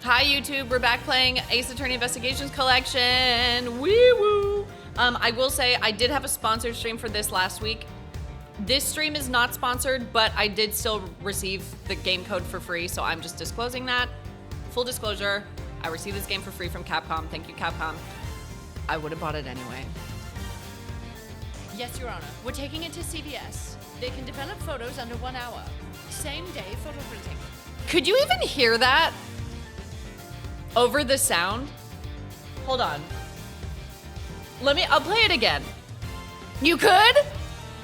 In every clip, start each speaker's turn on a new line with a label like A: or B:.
A: Hi YouTube, we're back playing Ace Attorney Investigations Collection. Wee woo! I will say I did have a sponsored stream for this last week. This stream is not sponsored, but I did still receive the game code for free, so I'm just disclosing that. Full disclosure, I received this game for free from Capcom. Thank you, Capcom. I would have bought it anyway.
B: Yes, Your Honor. We're taking it to CVS. They can develop photos under 1 hour. Same day photo printing.
A: Could you even hear that? Over the sound? Hold on. I'll play it again. You could?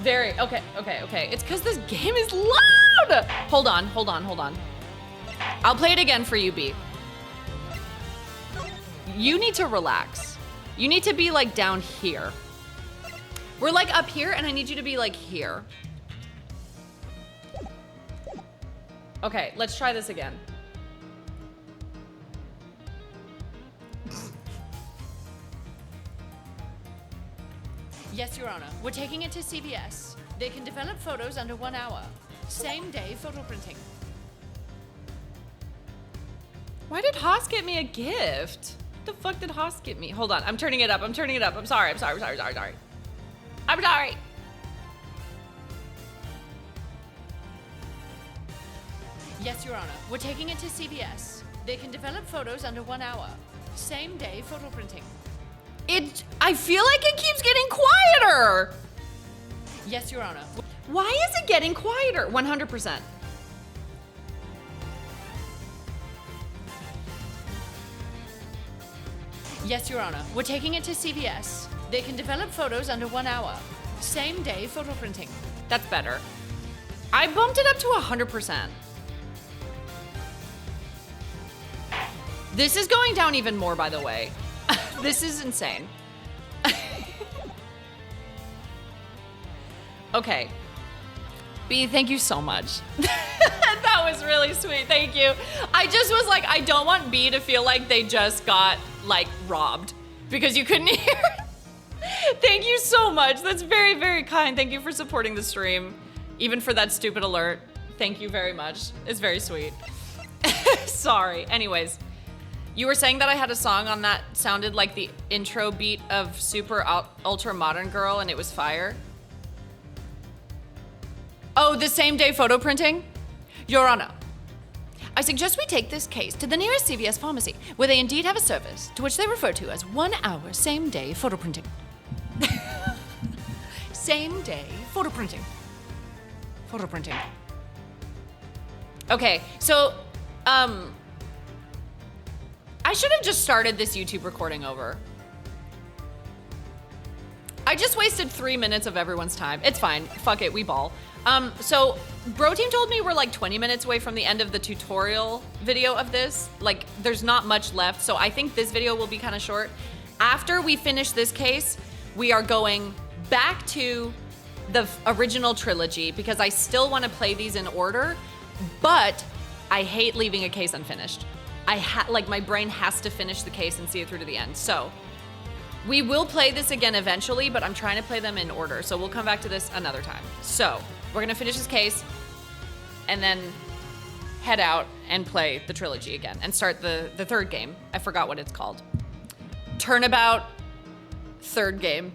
A: Okay. It's because this game is loud. Hold on. I'll play it again for you, B. You need to relax. You need to be like down here. We're like up here and I need you to be like here. Okay, let's try this again.
B: Yes, Your Honor. We're taking it to CVS. They can develop photos under 1 hour. Same day photo printing.
A: Why did Haas get me a gift? What the fuck did Haas get me? Hold on, I'm turning it up. I'm sorry. I'm sorry.
B: Yes, Your Honor. We're taking it to CVS. They can develop photos under 1 hour. Same day photo printing.
A: I feel like it keeps getting quieter.
B: Yes, Your Honor.
A: Why is it getting quieter? 100%.
B: Yes, Your Honor. We're taking it to CVS. They can develop photos under 1 hour. Same day photo printing.
A: That's better. I bumped it up to 100%. This is going down even more, by the way. This is insane. Okay. B, thank you so much. That was really sweet, thank you. I just was like, I don't want B to feel like they just got, like, robbed because you couldn't hear it. Thank you so much. That's very, very kind. Thank you for supporting the stream, even for that stupid alert. Thank you very much. It's very sweet. Sorry. Anyways. You were saying that I had a song on that sounded like the intro beat of Super Ultra Modern Girl and it was fire. Oh, the same day photo printing? Your Honor, I suggest we take this case to the nearest CVS pharmacy where they indeed have a service to which they refer to as 1 hour same day photo printing. Same day photo printing. Photo printing. Okay, so, I should have just started this YouTube recording over. I just wasted 3 minutes of everyone's time. It's fine. Fuck it. We ball. So Bro Team told me we're like 20 minutes away from the end of the tutorial video of this. Like, there's not much left. So I think this video will be kind of short. After we finish this case, we are going back to the original trilogy because I still want to play these in order, but I hate leaving a case unfinished. Like my brain has to finish the case and see it through to the end. So we will play this again eventually, but I'm trying to play them in order. So we'll come back to this another time. So we're gonna finish this case and then head out and play the trilogy again and start the third game. I forgot what it's called. Turnabout third game.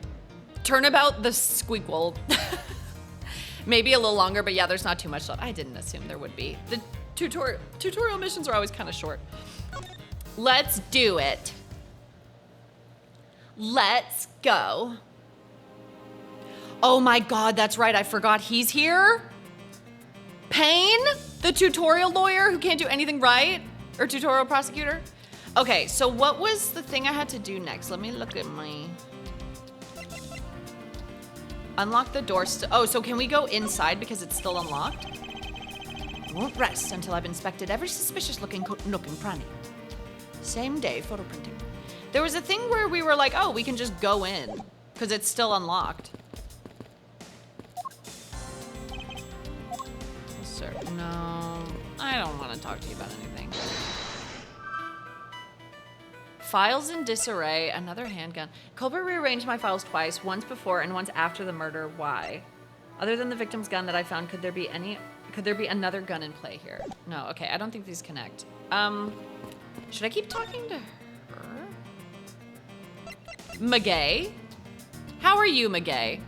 A: Turnabout the Squeakquel. Maybe a little longer, but yeah, there's not too much left. I didn't assume there would be. The tutorial missions are always kind of short. Let's do it. Let's go. Oh my God, that's right. I forgot he's here. Payne, the tutorial lawyer who can't do anything right, or tutorial prosecutor. Okay, so what was the thing I had to do next? Let me look at my... Unlock the door. Oh, so can we go inside because it's still unlocked? Won't rest until I've inspected every suspicious looking nook and cranny. Same day photo printing. There was a thing where we were like, oh, we can just go in because it's still unlocked. Sir, no, I don't want to talk to you about anything. Files in disarray, another handgun. Culprit rearranged my files twice, once before and once after the murder. Why? Other than the victim's gun that I found, could there be another gun in play here? No, okay, I don't think these connect. Should I keep talking to her? Magay? How are you, Magay?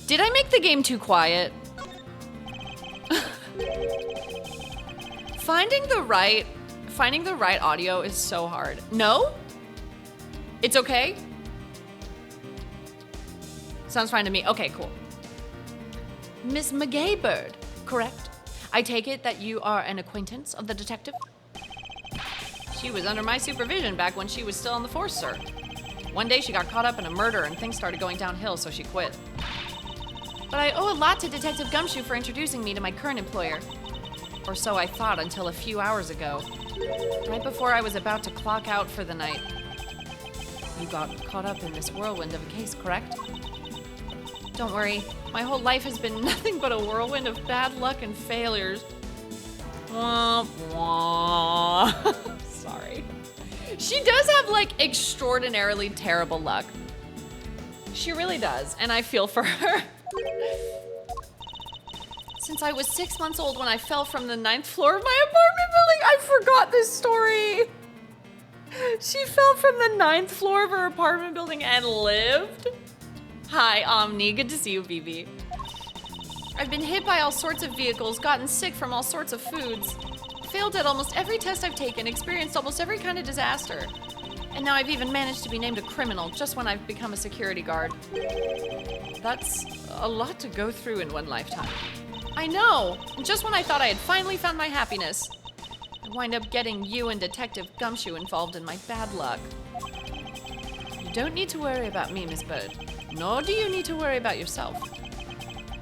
A: Did I make the game too quiet? Finding the right audio is so hard. No? It's okay? Sounds fine to me. Okay, cool. Miss Magay Bird, correct? I take it that you are an acquaintance of the detective? She was under my supervision back when she was still on the force, sir. One day she got caught up in a murder and things started going downhill, so she quit. But I owe a lot to Detective Gumshoe for introducing me to my current employer. Or so I thought until a few hours ago. Right before I was about to clock out for the night. You got caught up in this whirlwind of a case, correct? Don't worry, my whole life has been nothing but a whirlwind of bad luck and failures. Wah, wah. Sorry. She does have, like, extraordinarily terrible luck. She really does, and I feel for her. Since I was 6 months old when I fell from the 9th floor of my apartment building. I forgot this story. She fell from the 9th floor of her apartment building and lived. Hi, Omni. Good to see you, BB. I've been hit by all sorts of vehicles, gotten sick from all sorts of foods, failed at almost every test I've taken, experienced almost every kind of disaster. And now I've even managed to be named a criminal just when I've become a security guard. That's a lot to go through in one lifetime. I know! And just when I thought I had finally found my happiness, I wind up getting you and Detective Gumshoe involved in my bad luck. You don't need to worry about me, Miss Bird. Nor do you need to worry about yourself.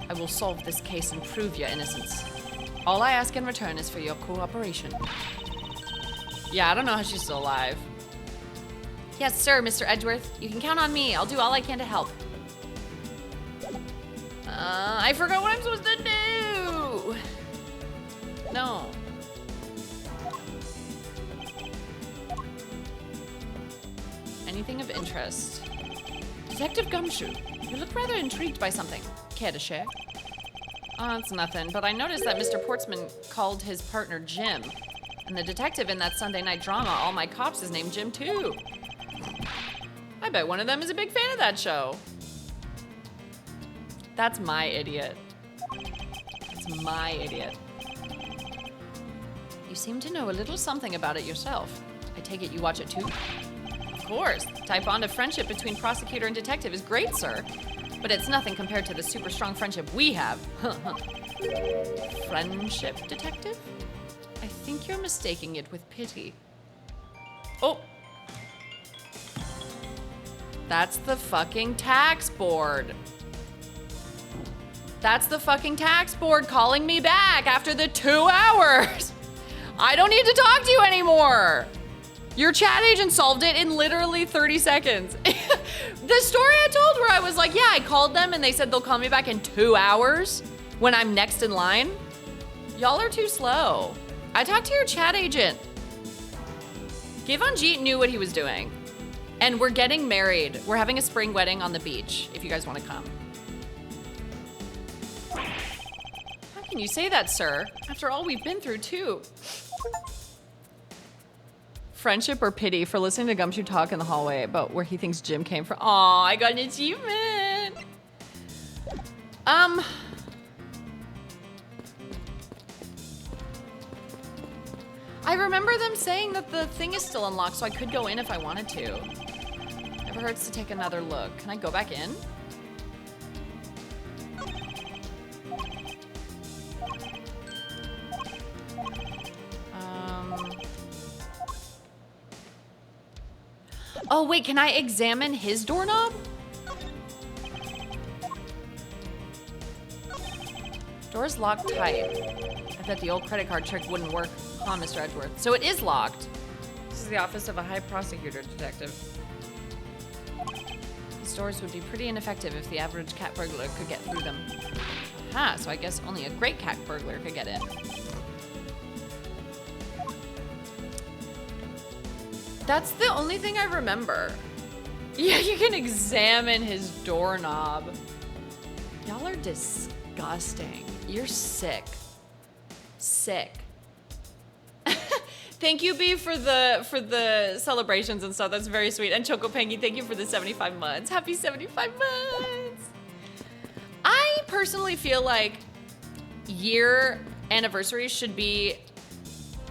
A: I will solve this case and prove your innocence. All I ask in return is for your cooperation. Yeah, I don't know how she's still alive. Yes, sir, Mr. Edgeworth. You can count on me. I'll do all I can to help. I forgot what I'm supposed to do. No. Anything of interest? Detective Gumshoe, you look rather intrigued by something. Care to share? Oh, it's nothing, but I noticed that Mr. Portsman called his partner Jim. And the detective in that Sunday night drama, All My Cops, is named Jim too. I bet one of them is a big fan of that show. That's my idiot. That's my idiot. You seem to know a little something about it yourself. I take it you watch it too? Of course. The type bond of friendship between prosecutor and detective is great, sir. But it's nothing compared to the super strong friendship we have. Friendship, detective? I think you're mistaking it with pity. Oh. That's the fucking tax board. That's the fucking tax board calling me back after the 2 hours. I don't need to talk to you anymore. Your chat agent solved it in literally 30 seconds. The story I told where I was like, yeah, I called them and they said they'll call me back in 2 hours when I'm next in line. Y'all are too slow. I talked to your chat agent. Givenchy knew what he was doing. And we're getting married. We're having a spring wedding on the beach, if you guys want to come. How can you say that, sir? After all we've been through, too. Friendship or pity for listening to Gumshoe talk in the hallway about where he thinks Jim came from. Aw, I got an achievement. I remember them saying that the thing is still unlocked, so I could go in if I wanted to. Never hurts to take another look. Can I go back in? Oh wait, can I examine his doorknob? Door's locked tight. I bet the old credit card trick wouldn't work, huh, Mr. Edgeworth? So it is locked. This is the office of a high prosecutor, detective. These doors would be pretty ineffective if the average cat burglar could get through them. Aha, so I guess only a great cat burglar could get in. That's the only thing I remember. Yeah, you can examine his doorknob. Y'all are disgusting. You're sick. Sick. Thank you, B, for the celebrations and stuff. That's very sweet. And Choco Pengy, thank you for the 75 months. Happy 75 months. I personally feel like year anniversaries should be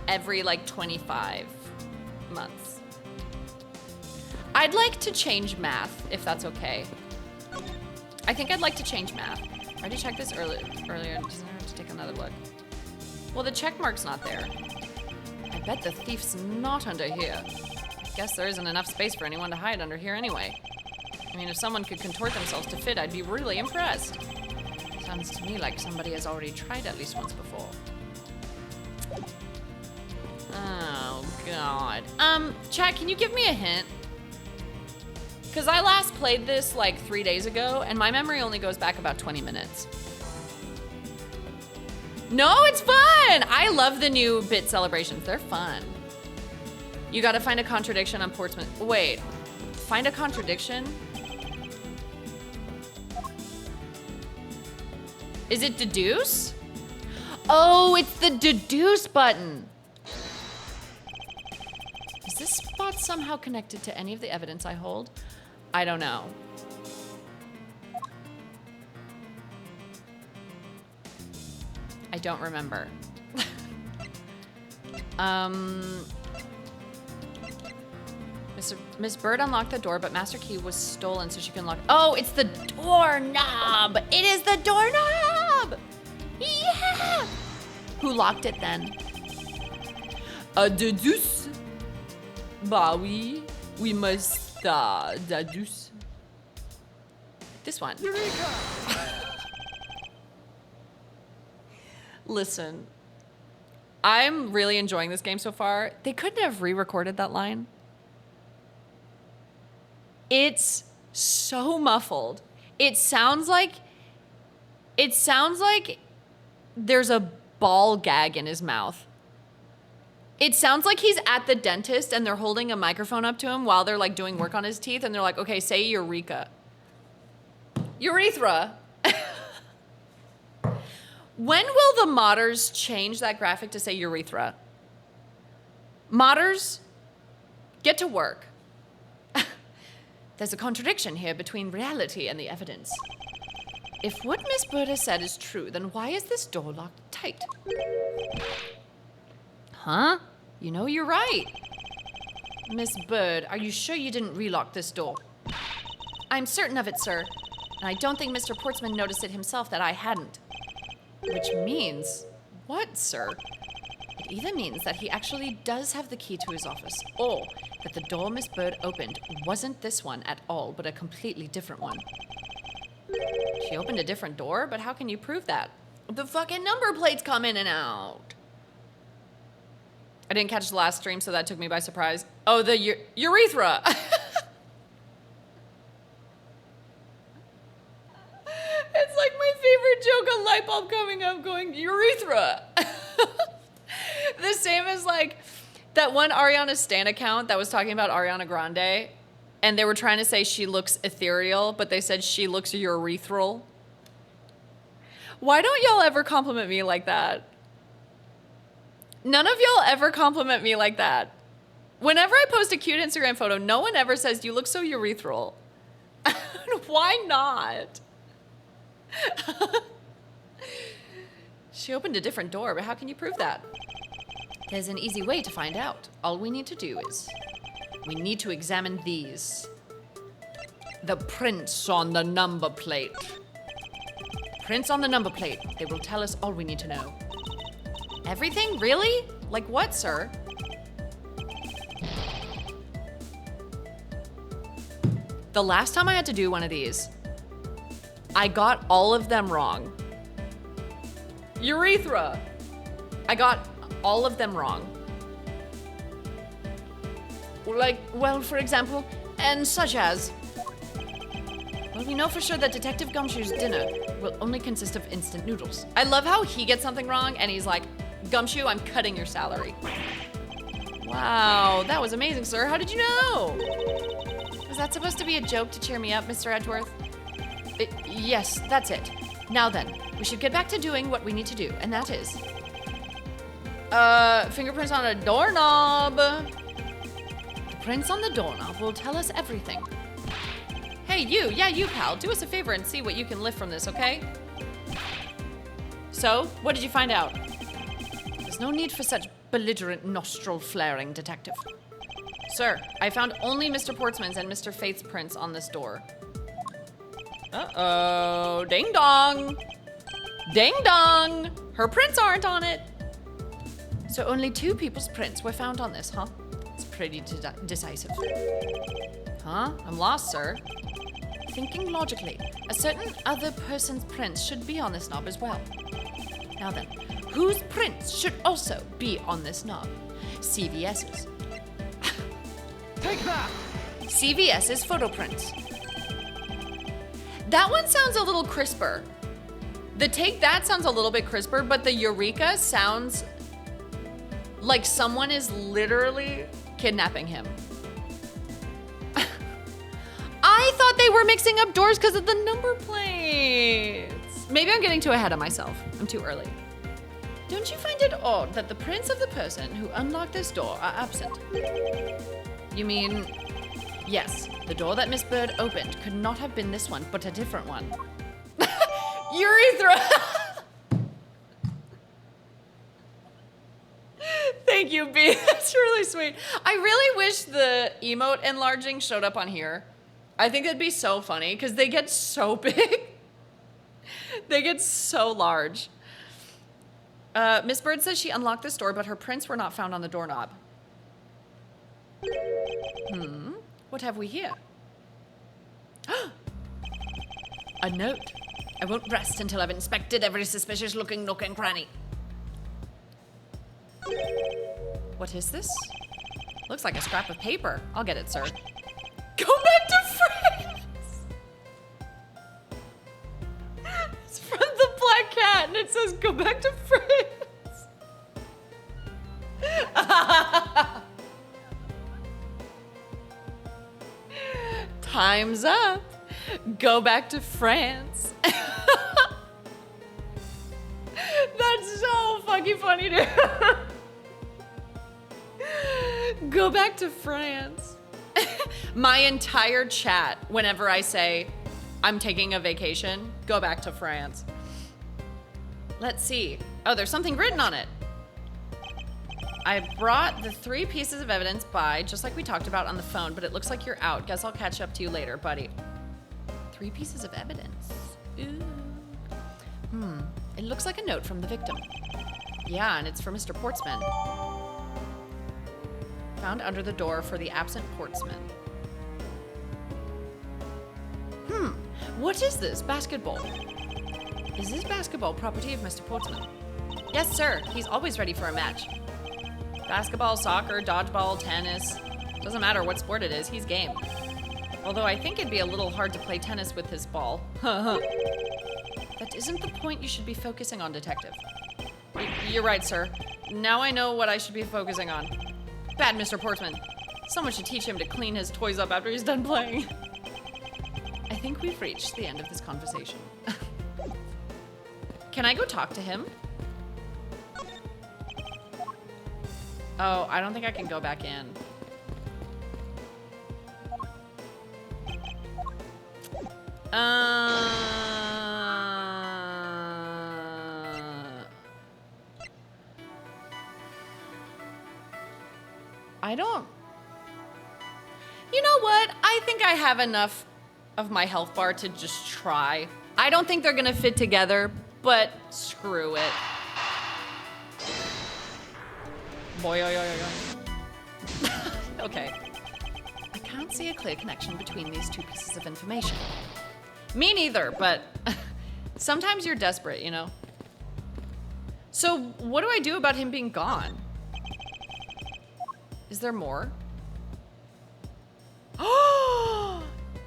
A: every like 25 months. I'd like to change math, if that's okay. I think I'd like to change math. I already checked this earlier. Just have to take another look. Well, the check mark's not there. I bet the thief's not under here. Guess there isn't enough space for anyone to hide under here anyway. I mean, if someone could contort themselves to fit, I'd be really impressed. Sounds to me like somebody has already tried at least once before. Oh, God. Chat, can you give me a hint? Because I last played this like 3 days ago, and my memory only goes back about 20 minutes. No, it's fun! I love the new bit celebrations. They're fun. You gotta find a contradiction on Portsman. Wait, find a contradiction? Is it deduce? Oh, it's the deduce button. Is this spot somehow connected to any of the evidence I hold? I don't know. I don't remember. Miss Bird unlocked the door, but Master Key was stolen, so she can lock. Oh, it's the doorknob! It is the doorknob! Yeah! Who locked it then? Deduce. Bah oui, we must deduce. This one. Listen, I'm really enjoying this game so far. They couldn't have re-recorded that line. It's so muffled. It sounds like there's a ball gag in his mouth. It sounds like he's at the dentist and they're holding a microphone up to him while they're like doing work on his teeth and they're like, okay, say eureka. Urethra. When will the modders change that graphic to say urethra? Modders, get to work. There's a contradiction here between reality and the evidence. If what Miss Bird has said is true, then why is this door locked tight? Huh? You know, you're right. Miss Bird, are you sure you didn't relock this door? I'm certain of it, sir. And I don't think Mr. Portsman noticed it himself that I hadn't. Which means, what, sir? It either means that he actually does have the key to his office, or that the door Miss Bird opened wasn't this one at all, but a completely different one. She opened a different door, but how can you prove that? The fucking number plates come in and out. I didn't catch the last stream, so that took me by surprise. Oh, the urethra. It's like my favorite joke, a light bulb coming up going, urethra. The same as like that one Ariana Stan account that was talking about Ariana Grande, and they were trying to say she looks ethereal, but they said she looks urethral. Why don't y'all ever compliment me like that? None of y'all ever compliment me like that. Whenever I post a cute Instagram photo, no one ever says, you look so urethral. Why not? She opened a different door, but how can you prove that? There's an easy way to find out. All we need to do is, we need to examine these. The prints on the number plate. Prints on the number plate. They will tell us all we need to know. Everything? Really? Like what, sir? The last time I had to do one of these, I got all of them wrong. Urethra. I got all of them wrong. Like, well, for example, and such as, well, we know for sure that Detective Gumshoe's dinner will only consist of instant noodles. I love how he gets something wrong and he's like, Gumshoe, I'm cutting your salary. Wow, that was amazing, sir. How did you know? Was that supposed to be a joke to cheer me up, Mr. Edgeworth? Yes, that's it. Now then, we should get back to doing what we need to do, and that is... Fingerprints on a doorknob. The prints on the doorknob will tell us everything. Hey, you. Yeah, you, pal. Do us a favor and see what you can lift from this, okay? So, what did you find out? There's no need for such belligerent nostril flaring, detective. Sir, I found only Mr. Portsman's and Mr. Faith's prints on this door. Uh-oh. Ding dong. Ding dong. Her prints aren't on it. So only 2 people's prints were found on this, huh? It's pretty decisive. Huh? I'm lost, sir. Thinking logically, a certain other person's prints should be on this knob as well. Now then, whose prints should also be on this knob? CVS's.
C: Take that!
A: CVS's photo prints. That one sounds a little crisper. The take that sounds a little bit crisper, but the Eureka sounds like someone is literally kidnapping him. I thought they were mixing up doors because of the number plates. Maybe I'm getting too ahead of myself. I'm too early. Don't you find it odd that the prints of the person who unlocked this door are absent? You mean, yes, the door that Miss Bird opened could not have been this one, but a different one. Urethra! Thank you, B. That's really sweet. I really wish the emote enlarging showed up on here. I think it'd be so funny because they get so big. They get so large. Miss Bird says she unlocked this door, but her prints were not found on the doorknob. What have we here? A note. I won't rest until I've inspected every suspicious looking nook and cranny. What is this? Looks like a scrap of paper. I'll get it, sir. Go back to France! It's from the Black Cat, and it says, go back to France. Time's up. Go back to France. That's so fucking funny, dude. Go back to France. My entire chat, whenever I say I'm taking a vacation, go back to France. Let's see. Oh, there's something written on it. I brought the 3 pieces of evidence by, just like we talked about on the phone, but it looks like you're out. Guess I'll catch up to you later, buddy. 3 pieces of evidence. Ooh. It looks like a note from the victim. Yeah, and it's for Mr. Portsman. Found under the door for the absent Portsman. What is this? Basketball. Is this basketball property of Mr. Portsman? Yes, sir. He's always ready for a match. Basketball, soccer, dodgeball, tennis. Doesn't matter what sport it is, he's game. Although I think it'd be a little hard to play tennis with his ball. That isn't the point you should be focusing on, detective. You're right, sir. Now I know what I should be focusing on. Bad Mr. Portsman. Someone should teach him to clean his toys up after he's done playing. I think we've reached the end of this conversation. Can I go talk to him? Oh, I don't think I can go back in. I don't... You know what? I think I have enough of my health bar to just try. I don't think they're gonna fit together, but screw it. Boy, okay. I can't see a clear connection between these 2 pieces of information. Me neither, but sometimes you're desperate, you know? So what do I do about him being gone? Is there more? Oh,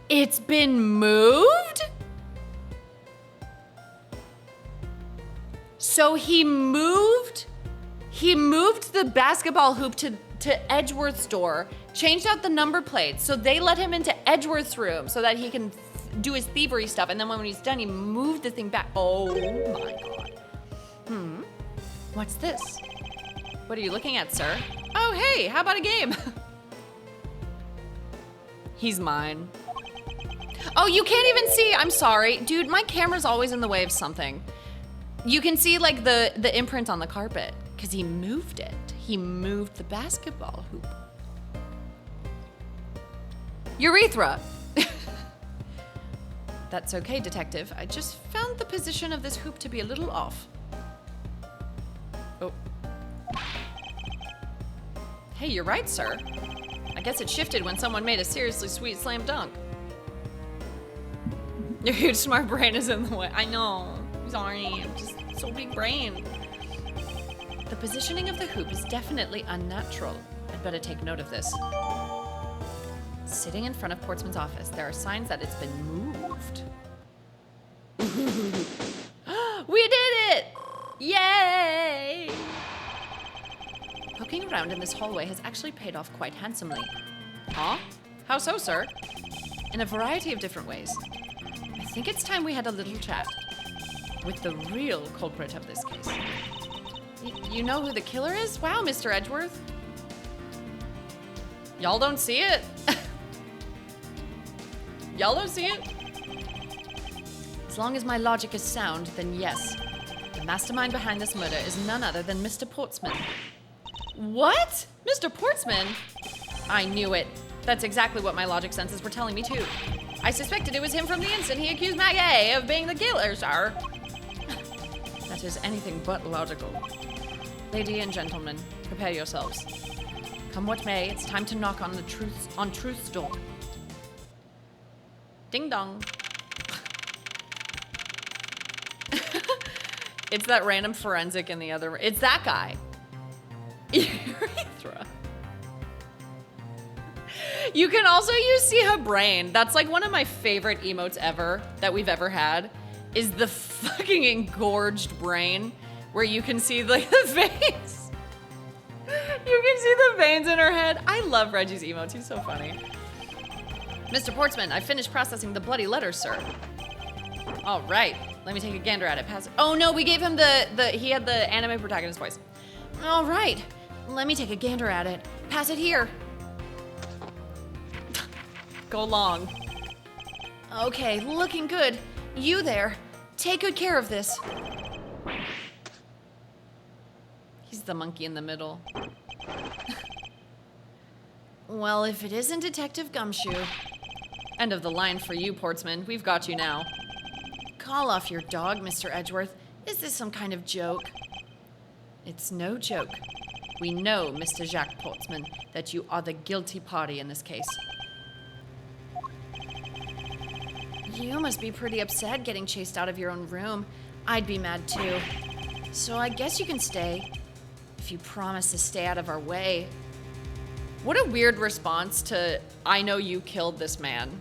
A: it's been moved? So he moved the basketball hoop to Edgeworth's door, changed out the number plates, so they let him into Edgeworth's room so that he can do his thievery stuff, and then when he's done, he moved the thing back. Oh my god. What's this? What are you looking at, sir? Oh, hey, how about a game? He's mine. Oh, you can't even see. I'm sorry. Dude, my camera's always in the way of something. You can see like the imprint on the carpet because he moved it. He moved the basketball hoop. Urethra. That's okay, detective. I just found the position of this hoop to be a little off. Oh. Hey, you're right, sir. I guess it shifted when someone made a seriously sweet slam dunk. Your huge smart brain is in the way. I know. Sorry, I'm just so big brain. The positioning of the hoop is definitely unnatural. I'd better take note of this. Sitting in front of Portsman's office, there are signs that it's been moved. We did it! Yay! Poking around in this hallway has actually paid off quite handsomely. Huh? How so, sir? In a variety of different ways. I think it's time we had a little chat with the real culprit of this case. You know who the killer is? Wow, Mr. Edgeworth. Y'all don't see it? Y'all don't see it? As long as my logic is sound, then yes. The mastermind behind this murder is none other than Mr. Portsman. What? Mr. Portsman? I knew it. That's exactly what my logic senses were telling me too. I suspected it was him from the instant he accused Maggie of being the killer, sir. That is anything but logical. Lady and gentlemen, prepare yourselves. Come what may, it's time to knock on truth's door. Ding dong. It's that random forensic in the other. It's that guy. Urethra. You can also use see her brain. That's like one of my favorite emotes ever that we've ever had. Is the fucking engorged brain where you can see like the veins. You can see the veins in her head. I love Reggie's emotes. He's so funny. Mr. Portsman, I finished processing the bloody letter, sir. All right, let me take a gander at it. Pass it. Oh no, we gave him he had the anime protagonist voice. All right, let me take a gander at it. Pass it here. Go long. Okay, looking good. You there, take good care of this. He's the monkey in the middle. Well, if it isn't Detective Gumshoe. End of the line for you, Portsman. We've got you now. Call off your dog, Mr. Edgeworth. Is this some kind of joke? It's no joke. We know, Mr. Jacques Portsman, that you are the guilty party in this case. You must be pretty upset getting chased out of your own room. I'd be mad too. So I guess you can stay, if you promise to stay out of our way. What a weird response to, I know you killed this man.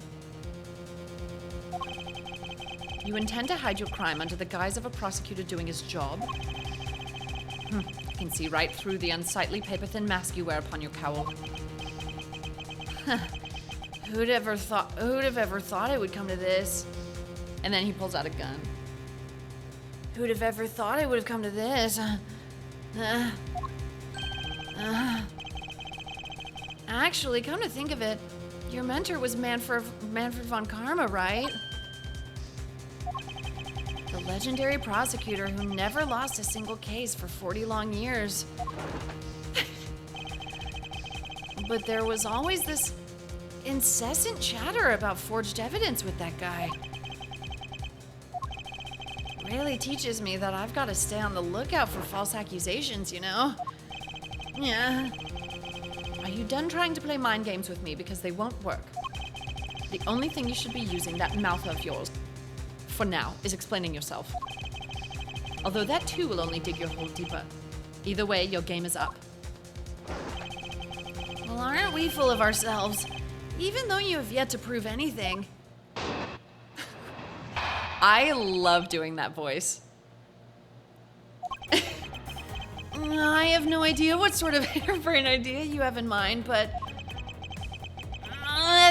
A: You intend to hide your crime under the guise of a prosecutor doing his job? I can see right through the unsightly paper-thin mask you wear upon your cowl. Who'd have ever thought it would come to this? And then he pulls out a gun. Who'd have ever thought it would have come to this? Actually, come to think of it, your mentor was Manfred von Karma, right? The legendary prosecutor who never lost a single case for 40 long years. But there was always this incessant chatter about forged evidence with that guy. Really teaches me that I've got to stay on the lookout for false accusations, you know? Yeah. Are you done trying to play mind games with me because they won't work? The only thing you should be using that mouth of yours for now is explaining yourself. Although that too will only dig your hole deeper. Either way, your game is up. Well, aren't we full of ourselves? Even though you have yet to prove anything. I love doing that voice. I have no idea what sort of harebrained idea you have in mind, but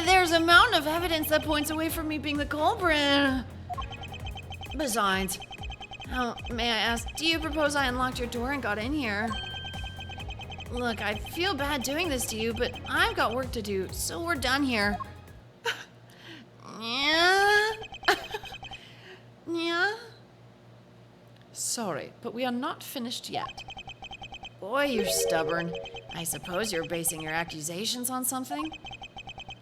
A: there's a mountain of evidence that points away from me being the culprit. Besides, may I ask, do you propose I unlocked your door and got in here?
B: Look, I feel bad doing this to you, but I've got work to do, so we're done here. Yeah? Yeah?
A: Sorry, but we are not finished yet.
B: Boy, you're stubborn. I suppose you're basing your accusations on something?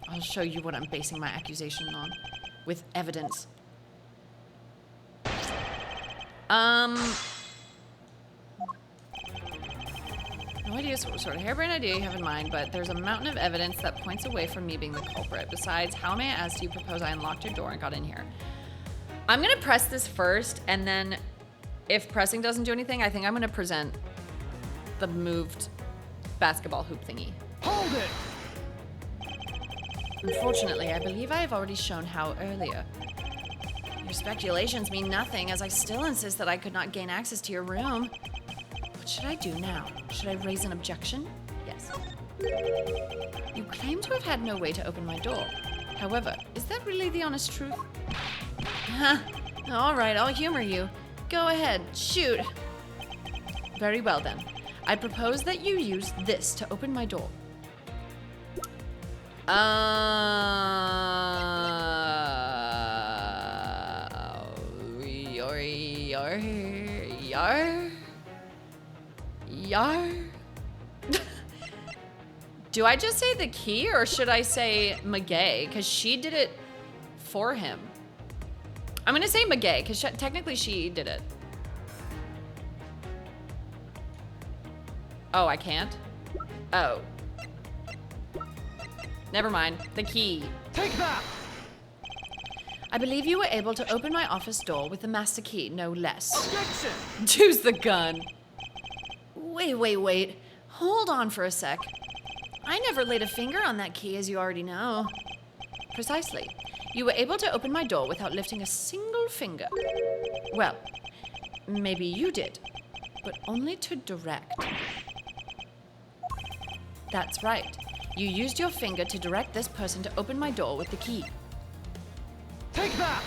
A: I'll show you what I'm basing my accusation on. With evidence. No idea what sort of harebrained idea you have in mind, but there's a mountain of evidence that points away from me being the culprit. Besides, how may I ask, do you propose I unlocked your door and got in here? I'm gonna press this first, and then if pressing doesn't do anything, I think I'm gonna present the moved basketball hoop thingy.
C: Hold it!
A: Unfortunately, I believe I have already shown how earlier.
B: Your speculations mean nothing, as I still insist that I could not gain access to your room.
A: What should I do now? Should I raise an objection? Yes. You claim to have had no way to open my door. However, is that really the honest truth?
B: Huh. All right, I'll humor you. Go ahead, shoot.
A: Very well then. I propose that you use this to open my door. Do I just say the key, or should I say McGay? Because she did it for him. I'm gonna say McGay, because technically she did it. Oh, I can't? Oh. Never mind. The key.
C: Take that!
A: I believe you were able to open my office door with the master key, no less.
C: Objection!
A: Choose the gun.
B: Wait. Hold on for a sec. I never laid a finger on that key, as you already know.
A: Precisely. You were able to open my door without lifting a single finger. Well, maybe you did, but only to direct. That's right. You used your finger to direct this person to open my door with the key.
C: Take that!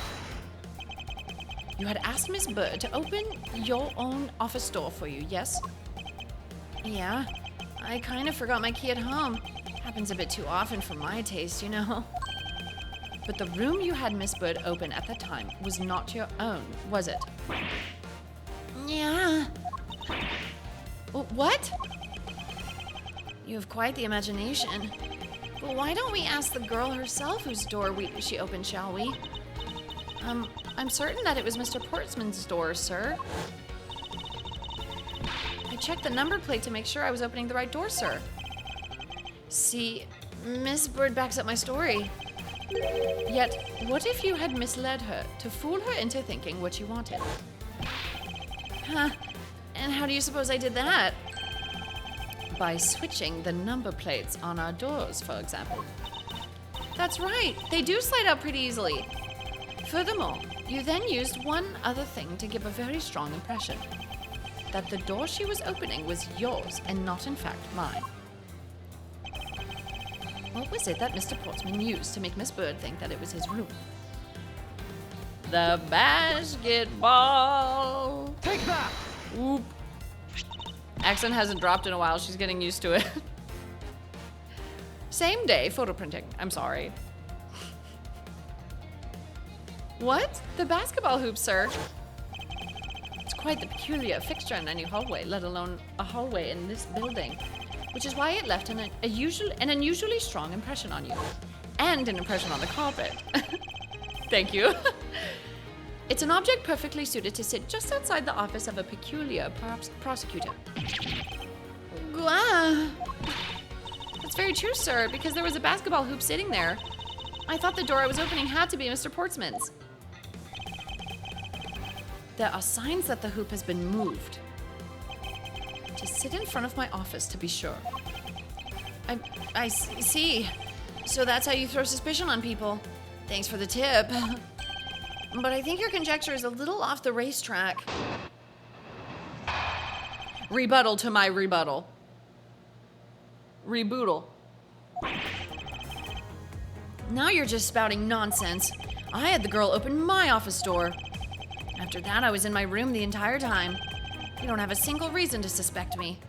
A: You had asked Miss Bird to open your own office door for you, yes?
B: Yeah, I kind of forgot my key at home. Happens a bit too often for my taste, you know.
A: But the room you had Miss Bird open at the time was not your own, was it?
B: Yeah.
A: What?
B: You have quite the imagination. But why don't we ask the girl herself whose door she opened, shall we?
A: I'm certain that it was Mr. Portsman's door, sir. I checked the number plate to make sure I was opening the right door, sir.
B: See, Miss Bird backs up my story.
A: Yet, what if you had misled her to fool her into thinking what you wanted?
B: Huh? And how do you suppose I did that?
A: By switching the number plates on our doors, for example.
B: That's right, they do slide out pretty easily.
A: Furthermore, you then used one other thing to give a very strong impression. That the door she was opening was yours and not in fact mine. What was it that Mr. Portsman used to make Miss Bird think that it was his room? The basketball!
C: Take that!
A: Whoop. Accent hasn't dropped in a while. She's getting used to it. Same day photo printing. I'm sorry. What? The basketball hoop, sir? It's quite the peculiar fixture in any hallway, let alone a hallway in this building. Which is why it left an unusually strong impression on you. And an impression on the carpet. Thank you. It's an object perfectly suited to sit just outside the office of a peculiar prosecutor.
B: Gah.
A: That's very true, sir, because there was a basketball hoop sitting there. I thought the door I was opening had to be Mr. Portsman's. There are signs that the hoop has been moved. To sit in front of my office, to be sure.
B: I see. So that's how you throw suspicion on people. Thanks for the tip. But I think your conjecture is a little off the racetrack.
A: Rebuttal to my rebuttal. Reboodle.
B: Now you're just spouting nonsense. I had the girl open my office door. After that, I was in my room the entire time. You don't have a single reason to suspect me.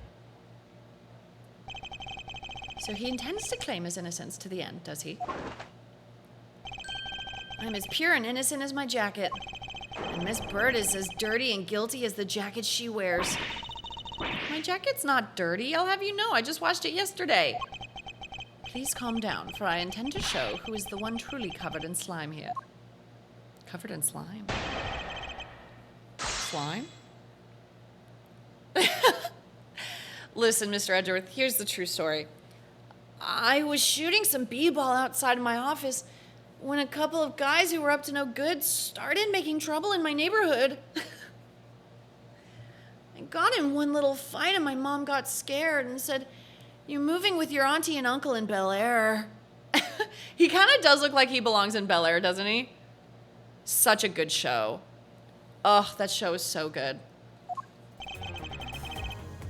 B: So he intends to claim his innocence to the end, does he? I'm as pure and innocent as my jacket. And Miss Bird is as dirty and guilty as the jacket she wears. My jacket's not dirty, I'll have you know. I just washed it yesterday. Please calm down, for I intend to show who is the one truly covered in slime here. Covered in slime? Slime? Listen, Mr. Edgeworth, here's the true story. I was shooting some b-ball outside of my office when a couple of guys who were up to no good started making trouble in my neighborhood. I got in one little fight and my mom got scared and said, "You're moving with your auntie and uncle in Bel Air."
A: He kind of does look like he belongs in Bel Air, doesn't he? Such a good show. Ugh, that show is so good.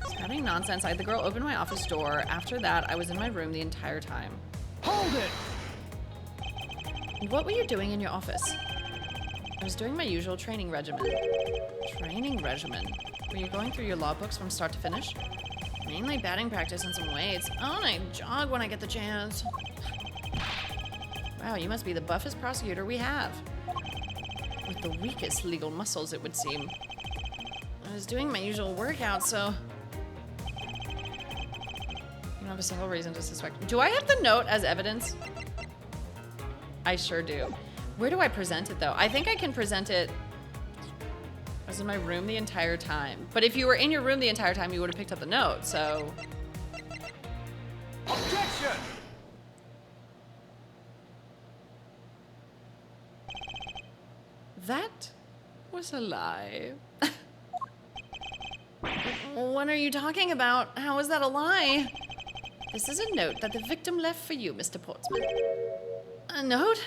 A: Spouting nonsense, I had the girl open my office door. After that, I was in my room the entire time.
C: Hold it!
B: What were you doing in your office? I was doing my usual training regimen. Training regimen? Were you going through your law books from start to finish? Mainly batting practice and some weights. Oh, and I jog when I get the chance. Wow, you must be the buffest prosecutor we have. With the weakest legal muscles, it would seem. I was doing my usual workout, so... You don't have a single reason to suspect.
A: Do I have the note as evidence? I sure do. Where do I present it, though? I think I can present it... I was in my room the entire time. But if you were in your room the entire time, you would have picked up the note, so...
C: Objection!
A: That was a lie.
B: What are you talking about? How is that a lie? This is a note that the victim left for you, Mr. Portsman. A note?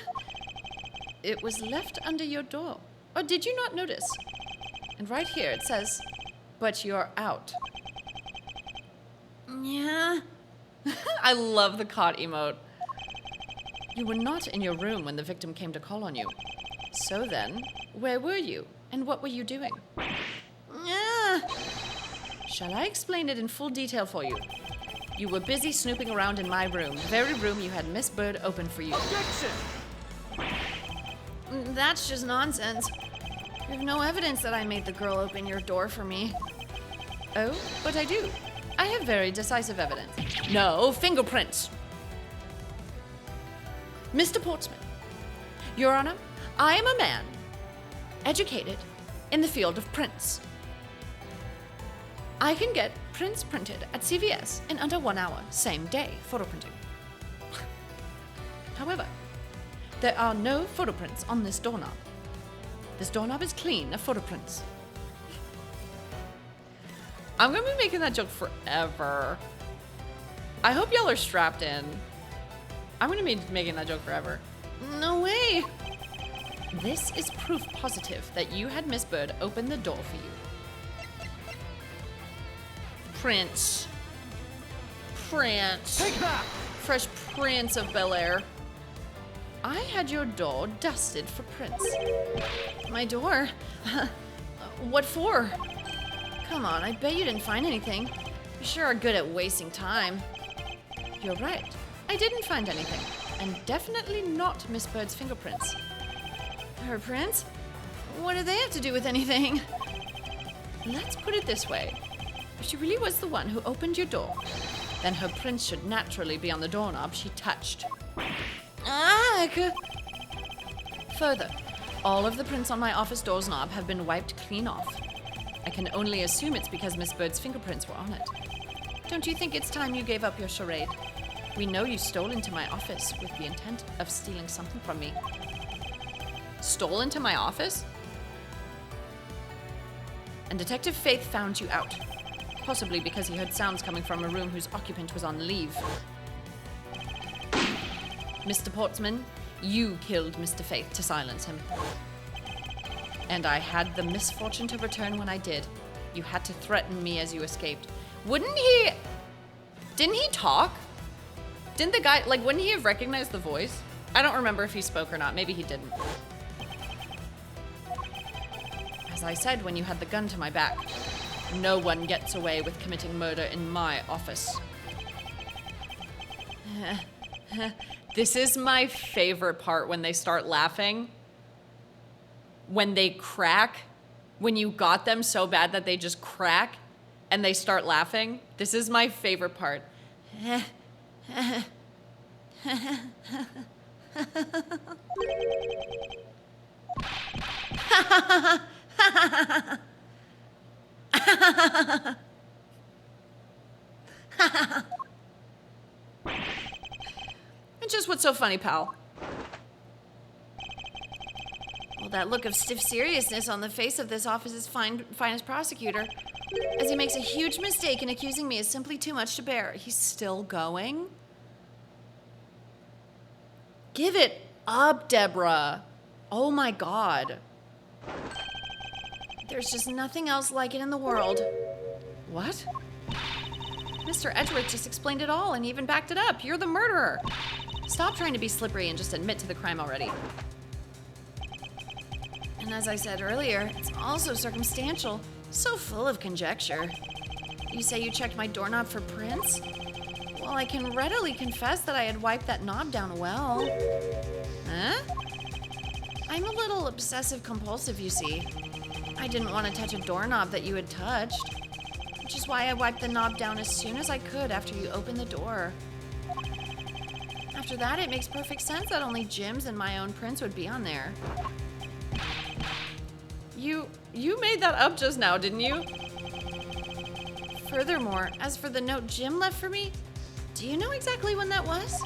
B: It was left under your door. Or did you not notice? And right here it says, "But you're out." Yeah.
A: I love the caught emote.
B: You were not in your room when the victim came to call on you. So then, where were you? And what were you doing? Yeah. Shall I explain it in full detail for you? You were busy snooping around in my room, the very room you had Miss Bird open for you.
C: Objection!
B: That's just nonsense. You have no evidence that I made the girl open your door for me. Oh, but I do. I have very decisive evidence. No, fingerprints. Mr. Portsman, Your Honor, I am a man, educated in the field of prints. I can get prints printed at CVS in under 1 hour, same day photo printing. However, there are no photo prints on this doorknob. This doorknob is clean of photo prints.
A: I'm gonna be making that joke forever. I hope y'all are strapped in. I'm gonna be making that joke forever.
B: No way! This is proof positive that you had Miss Bird open the door for you.
A: Prince. Prince.
C: Take that!
A: Fresh Prince of Bel Air.
B: I had your door dusted for prints. My door? What for? Come on, I bet you didn't find anything. You sure are good at wasting time. You're right. I didn't find anything. And definitely not Miss Bird's fingerprints. Her prints? What do they have to do with anything? Let's put it this way. If she really was the one who opened your door, then her prints should naturally be on the doorknob she touched. Ugh. Further, all of the prints on my office door's knob have been wiped clean off. I can only assume it's because Miss Bird's fingerprints were on it. Don't you think it's time you gave up your charade? We know you stole into my office with the intent of stealing something from me.
A: Stole into my office?
B: And Detective Faith found you out. Possibly because he heard sounds coming from a room whose occupant was on leave. Mr. Portsman, you killed Mr. Faith to silence him. And I had the misfortune to return when I did. You had to threaten me as you escaped.
A: Wouldn't he... Didn't he talk? Didn't the guy... Like, wouldn't he have recognized the voice? I don't remember if he spoke or not. Maybe he didn't.
B: As I said when you had the gun to my back, no one gets away with committing murder in my office.
A: This is my favorite part when they start laughing. When they crack. When you got them so bad that they just crack and they start laughing. This is my favorite part. And just what's so funny, pal?
B: Well, that look of stiff seriousness on the face of this office's finest prosecutor, as he makes a huge mistake in accusing me, is simply too much to bear.
A: He's still going?
B: Give it up, Deborah.
A: Oh my God.
B: There's just nothing else like it in the world.
A: What?
B: Mr. Edgeworth just explained it all and even backed it up. You're the murderer.
A: Stop trying to be slippery and just admit to the crime already.
B: And as I said earlier, it's also circumstantial, so full of conjecture. You say you checked my doorknob for prints? Well, I can readily confess that I had wiped that knob down well.
A: Huh?
B: I'm a little obsessive-compulsive, you see. I didn't want to touch a doorknob that you had touched, which is why I wiped the knob down as soon as I could after you opened the door. After that, it makes perfect sense that only Jim's and my own prints would be on there.
A: You made that up just now, didn't you?
B: Furthermore, as for the note Jim left for me, do you know exactly when that was?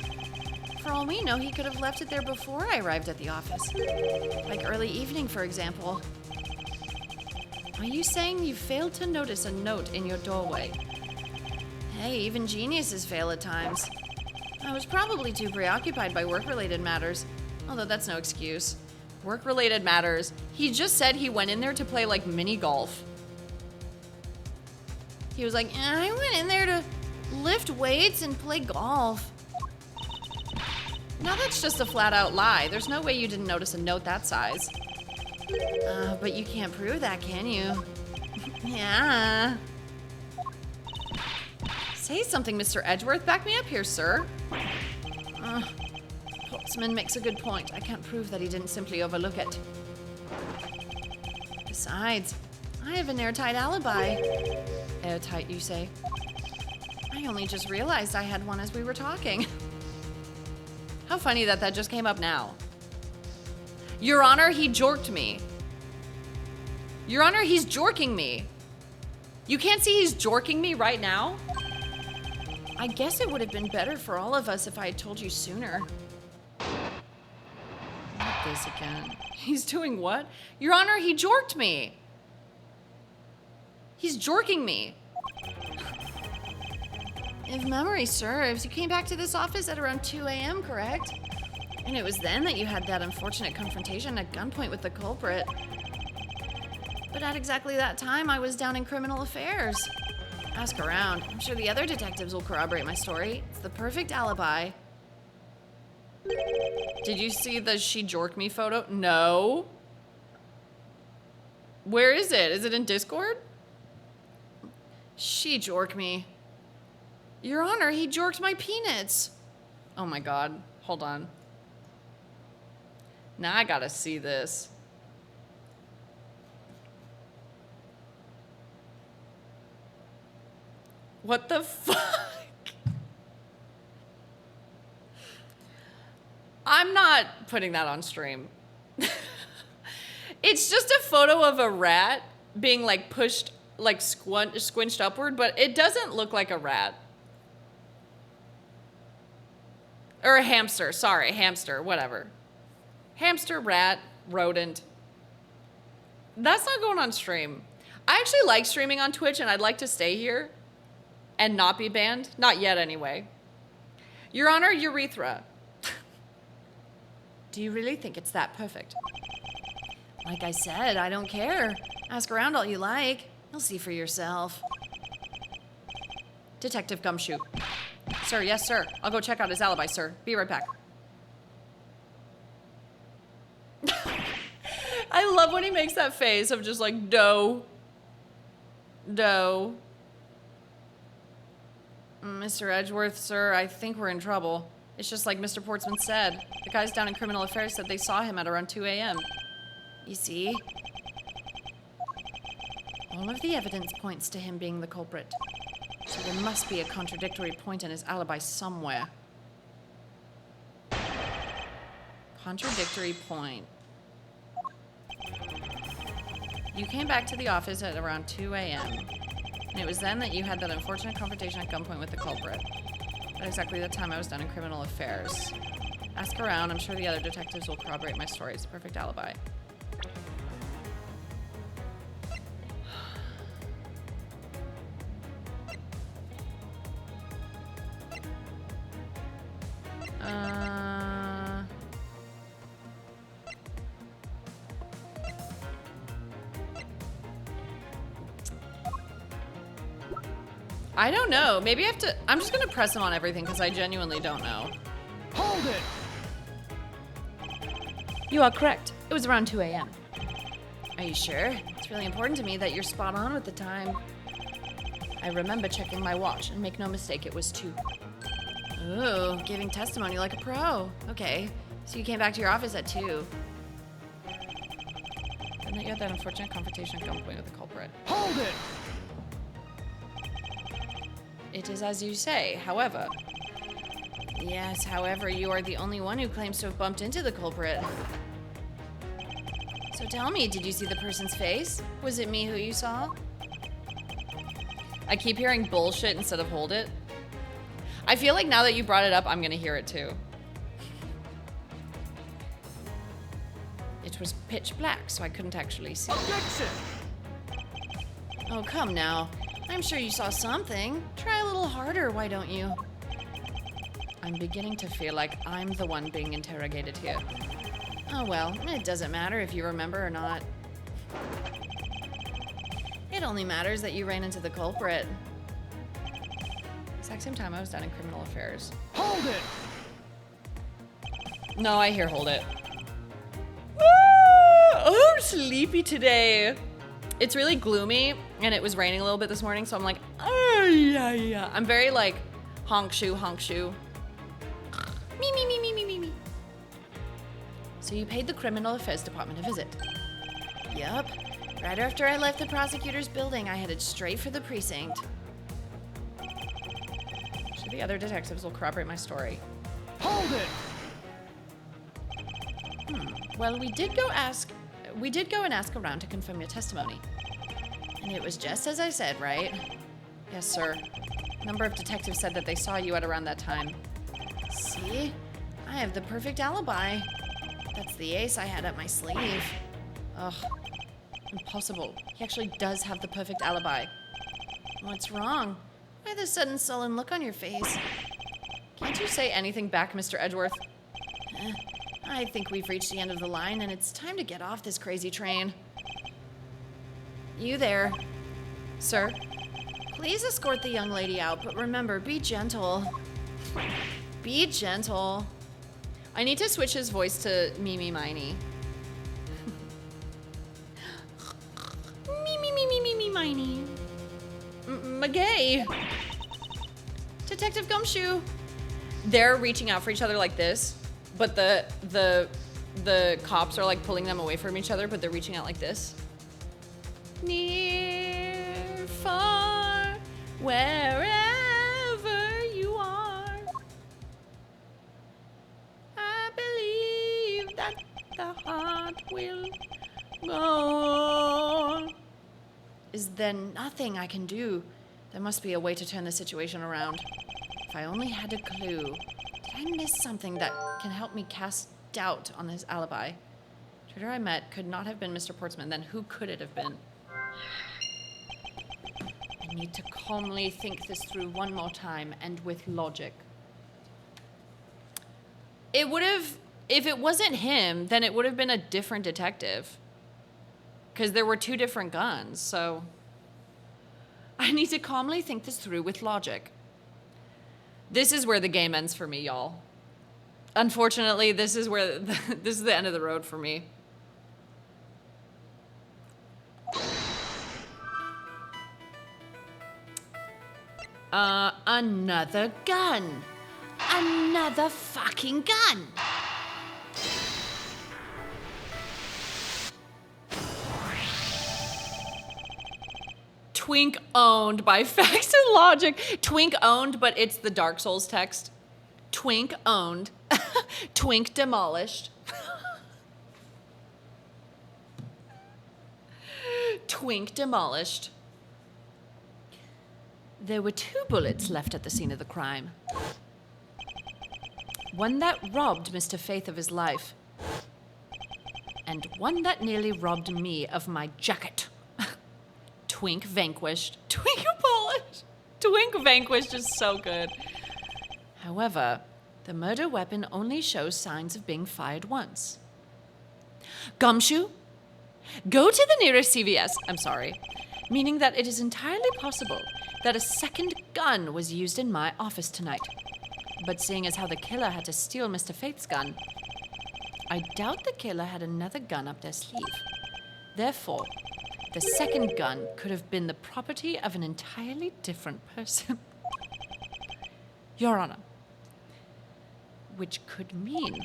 B: For all we know, he could have left it there before I arrived at the office. Like early evening, for example.
A: Are you saying you failed to notice a note in your doorway?
B: Hey, even geniuses fail at times. I was probably too preoccupied by work-related matters, although that's no excuse.
A: Work-related matters. He just said he went in there to play like mini golf.
B: He was like, I went in there to lift weights and play golf.
A: Now that's just a flat-out lie. There's no way you didn't notice a note that size.
B: But you can't prove that, can you? Yeah.
A: Say something, Mr. Edgeworth. Back me up here, sir.
B: Portsman makes a good point. I can't prove that he didn't simply overlook it. Besides, I have an airtight alibi.
A: Airtight, you say?
B: I only just realized I had one as we were talking.
A: How funny that that just came up now. Your Honor, he jorked me. Your Honor, he's jorking me. You can't see he's jorking me right now?
B: I guess it would have been better for all of us if I had told you sooner.
A: Not this again. He's doing what? Your Honor, he jorked me. He's jorking me.
B: If memory serves, you came back to this office at around 2 a.m., correct? And it was then that you had that unfortunate confrontation at gunpoint with the culprit. But at exactly that time, I was down in criminal affairs. Ask around. I'm sure the other detectives will corroborate my story. It's the perfect alibi.
A: Did you see the she jorked me photo? No. Where is it? Is it in Discord?
B: She jorked me. Your Honor, he jorked my peanuts.
A: Oh my God. Hold on. Now I gotta see this. What the fuck? I'm not putting that on stream. It's just a photo of a rat being like pushed, like squinched upward, but it doesn't look like a rat. Or a hamster, sorry, hamster, whatever. Hamster, rat, rodent. That's not going on stream. I actually like streaming on Twitch and I'd like to stay here and not be banned. Not yet, anyway. Your Honor, urethra. Do you really think it's that perfect?
B: Like I said, I don't care. Ask around all you like. You'll see for yourself.
A: Detective Gumshoe. Sir, yes, sir. I'll go check out his alibi, sir. Be right back. I love when he makes that face of just like, dough. Dough.
B: Mr. Edgeworth, sir, I think we're in trouble. It's just like Mr. Portsman said. The guys down in Criminal Affairs said they saw him at around 2 a.m. You see? All of the evidence points to him being the culprit. So there must be a contradictory point in his alibi somewhere. Contradictory point. You came back to the office at around 2 a.m. And it was then that you had that unfortunate confrontation at gunpoint with the culprit. At exactly the time I was done in Criminal Affairs. Ask around, I'm sure the other detectives will corroborate my story. It's a perfect alibi. I don't know. Maybe I have to... I'm just going to press him on everything because I genuinely don't know.
C: Hold it!
B: You are correct. It was around 2 a.m. Are you sure? It's really important to me that you're spot on with the time. I remember checking my watch, and make no mistake, it was 2. Ooh, giving testimony like a pro. Okay, so you came back to your office at 2. And then you had that unfortunate confrontation at gunpoint with the culprit.
C: Hold it!
B: It is as you say, however. Yes, however, you are the only one who claims to have bumped into the culprit. So tell me, did you see the person's face? Was it me who you saw?
A: I keep hearing bullshit instead of hold it. I feel like now that you brought it up, I'm gonna hear it too.
B: It was pitch black, so I couldn't actually see.
C: Objection!
B: Oh, come now. I'm sure you saw something. Try a little harder, why don't you?
A: I'm beginning to feel like I'm the one being interrogated here.
B: Oh well, it doesn't matter if you remember or not. It only matters that you ran into the culprit.
A: Exact same time I was down in Criminal Affairs.
C: Hold it!
A: No, I hear hold it. Oh, I'm sleepy today. It's really gloomy, and it was raining a little bit this morning, so I'm like, oh, yeah. I'm very like, honk shoe, honk shoe.
B: Me, me, me, me, me, me, me. So you paid the Criminal Affairs Department a visit? Yup. Right after I left the prosecutor's building, I headed straight for the precinct.
A: Sure, the other detectives will corroborate my story.
C: Hold it!
B: Well, we did go and ask around to confirm your testimony. And it was just as I said, right?
A: Yes, sir. A number of detectives said that they saw you at around that time.
B: See? I have the perfect alibi. That's the ace I had up my sleeve.
A: Ugh. Impossible. He actually does have the perfect alibi.
B: What's wrong? Why the sudden sullen look on your face?
A: Can't you say anything back, Mr. Edgeworth?
B: I think we've reached the end of the line and it's time to get off this crazy train. You there.
A: Sir?
B: Please escort the young lady out, but remember, be gentle. Be gentle.
A: I need to switch his voice to Mimi Miney.
B: Me, Miney.
A: Magay!
B: Detective Gumshoe.
A: They're reaching out for each other like this, but the cops are like pulling them away from each other, but they're reaching out like this.
B: Near, far, wherever you are, I believe that the heart will go on. Is there nothing I can do?
A: There must be a way to turn the situation around.
B: If I only had a clue. Did I miss something that
A: Can help me cast doubt on his alibi. The traitor I met could not have been Mr. Portsman. Then who could it have been? I need to calmly think this through one more time and with logic. It would have, if it wasn't him, then it would have been a different detective. Because there were 2 different guns, so I need to calmly think this through with logic. This is where the game ends for me, y'all. Unfortunately, this is where this is the end of the road for me.
B: Another gun. Another fucking gun.
A: Twink owned by Facts and Logic. Twink owned, but it's the Dark Souls text. Twink owned. Twink demolished. Twink demolished.
B: There were 2 bullets left at the scene of the crime. One that robbed Mr. Faith of his life. And one that nearly robbed me of my jacket.
A: Twink vanquished. Twink abolished. Twink vanquished is so good.
B: However, the murder weapon only shows signs of being fired once. Gumshoe, go to the nearest CVS. I'm sorry. Meaning that it is entirely possible that a second gun was used in my office tonight. But seeing as how the killer had to steal Mr. Faith's gun, I doubt the killer had another gun up their sleeve. Therefore, the second gun could have been the property of an entirely different person. Your Honor. Which could mean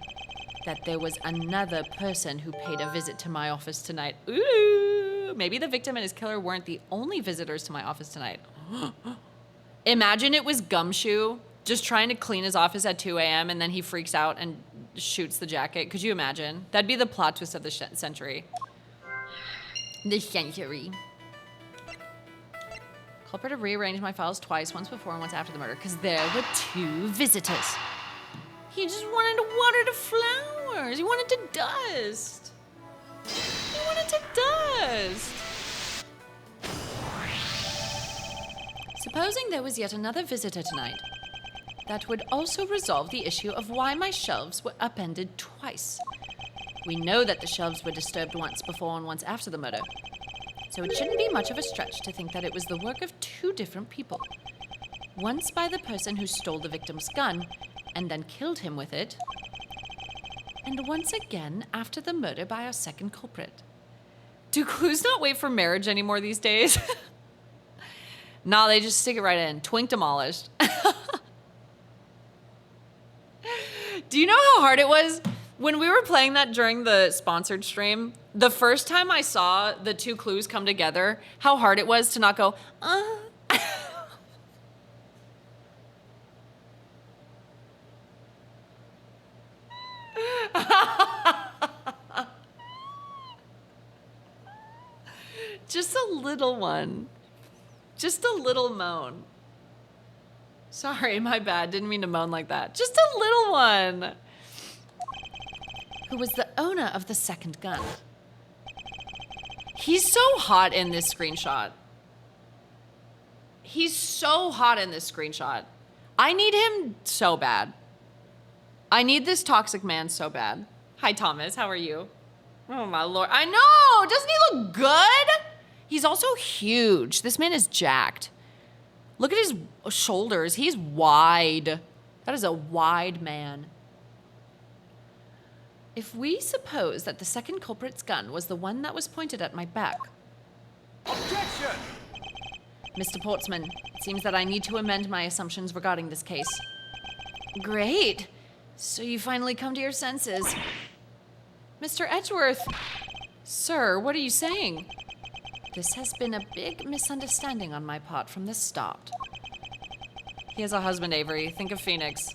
B: that there was another person who paid a visit to my office tonight.
A: Ooh, maybe the victim and his killer weren't the only visitors to my office tonight. Imagine it was Gumshoe just trying to clean his office at 2 a.m. and then he freaks out and shoots the jacket. Could you imagine? That'd be the plot twist of the century.
B: The century.
A: Culprit have rearranged my files twice, once before and once after the murder, because
B: There were 2 visitors.
A: he just wanted to water the flowers. He wanted to dust. He wanted to dust.
B: Supposing there was yet another visitor tonight, that would also resolve the issue of why my shelves were upended twice. We know that the shelves were disturbed once before and once after the murder, so it shouldn't be much of a stretch to think that it was the work of 2 different people. Once by the person who stole the victim's gun and then killed him with it, and once again after the murder by our second culprit.
A: Do clues not wait for marriage anymore these days? Nah, they just stick it right in. Twink demolished. Do you know how hard it was when we were playing that during the sponsored stream? The first time I saw the 2 clues come together, how hard it was to not go, Just a little one. Just a little moan. Sorry, my bad. Didn't mean to moan like that. Just a little one.
B: Who was the owner of the second gun.
A: He's so hot in this screenshot. He's so hot in this screenshot. I need him so bad. I need this toxic man so bad. Hi, Thomas. How are you? Oh, my Lord. I know. Doesn't he look good? He's also huge. This man is jacked. Look at his shoulders. He's wide. That is a wide man.
B: If we suppose that the second culprit's gun was the one that was pointed at my back.
C: Objection!
B: Mr. Portsman, it seems that I need to amend my assumptions regarding this case. Great. So you finally come to your senses.
A: Mr. Edgeworth. Sir, what are you saying?
B: This has been a big misunderstanding on my part from the start.
A: He has a husband, Avery. Think of Phoenix.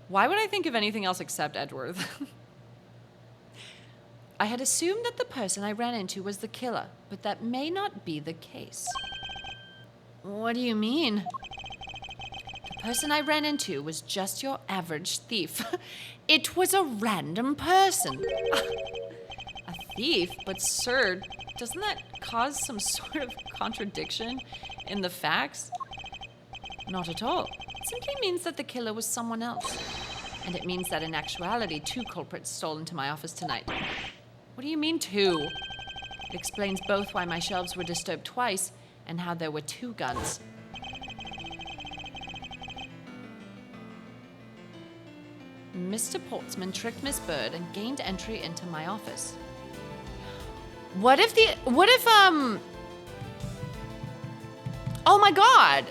A: Why would I think of anything else except Edgeworth?
B: I had assumed that the person I ran into was the killer, but that may not be the case.
A: What do you mean?
B: The person I ran into was just your average thief. It was a random person.
A: A thief? But sir, doesn't that cause some sort of contradiction in the facts?
B: Not at all. It simply means that the killer was someone else. And it means that in actuality, 2 culprits stole into my office tonight.
A: What do you mean 2?
B: It explains both why my shelves were disturbed twice and how there were 2 guns. Mr. Portsman tricked Miss Bird and gained entry into my office.
A: What if Oh my God.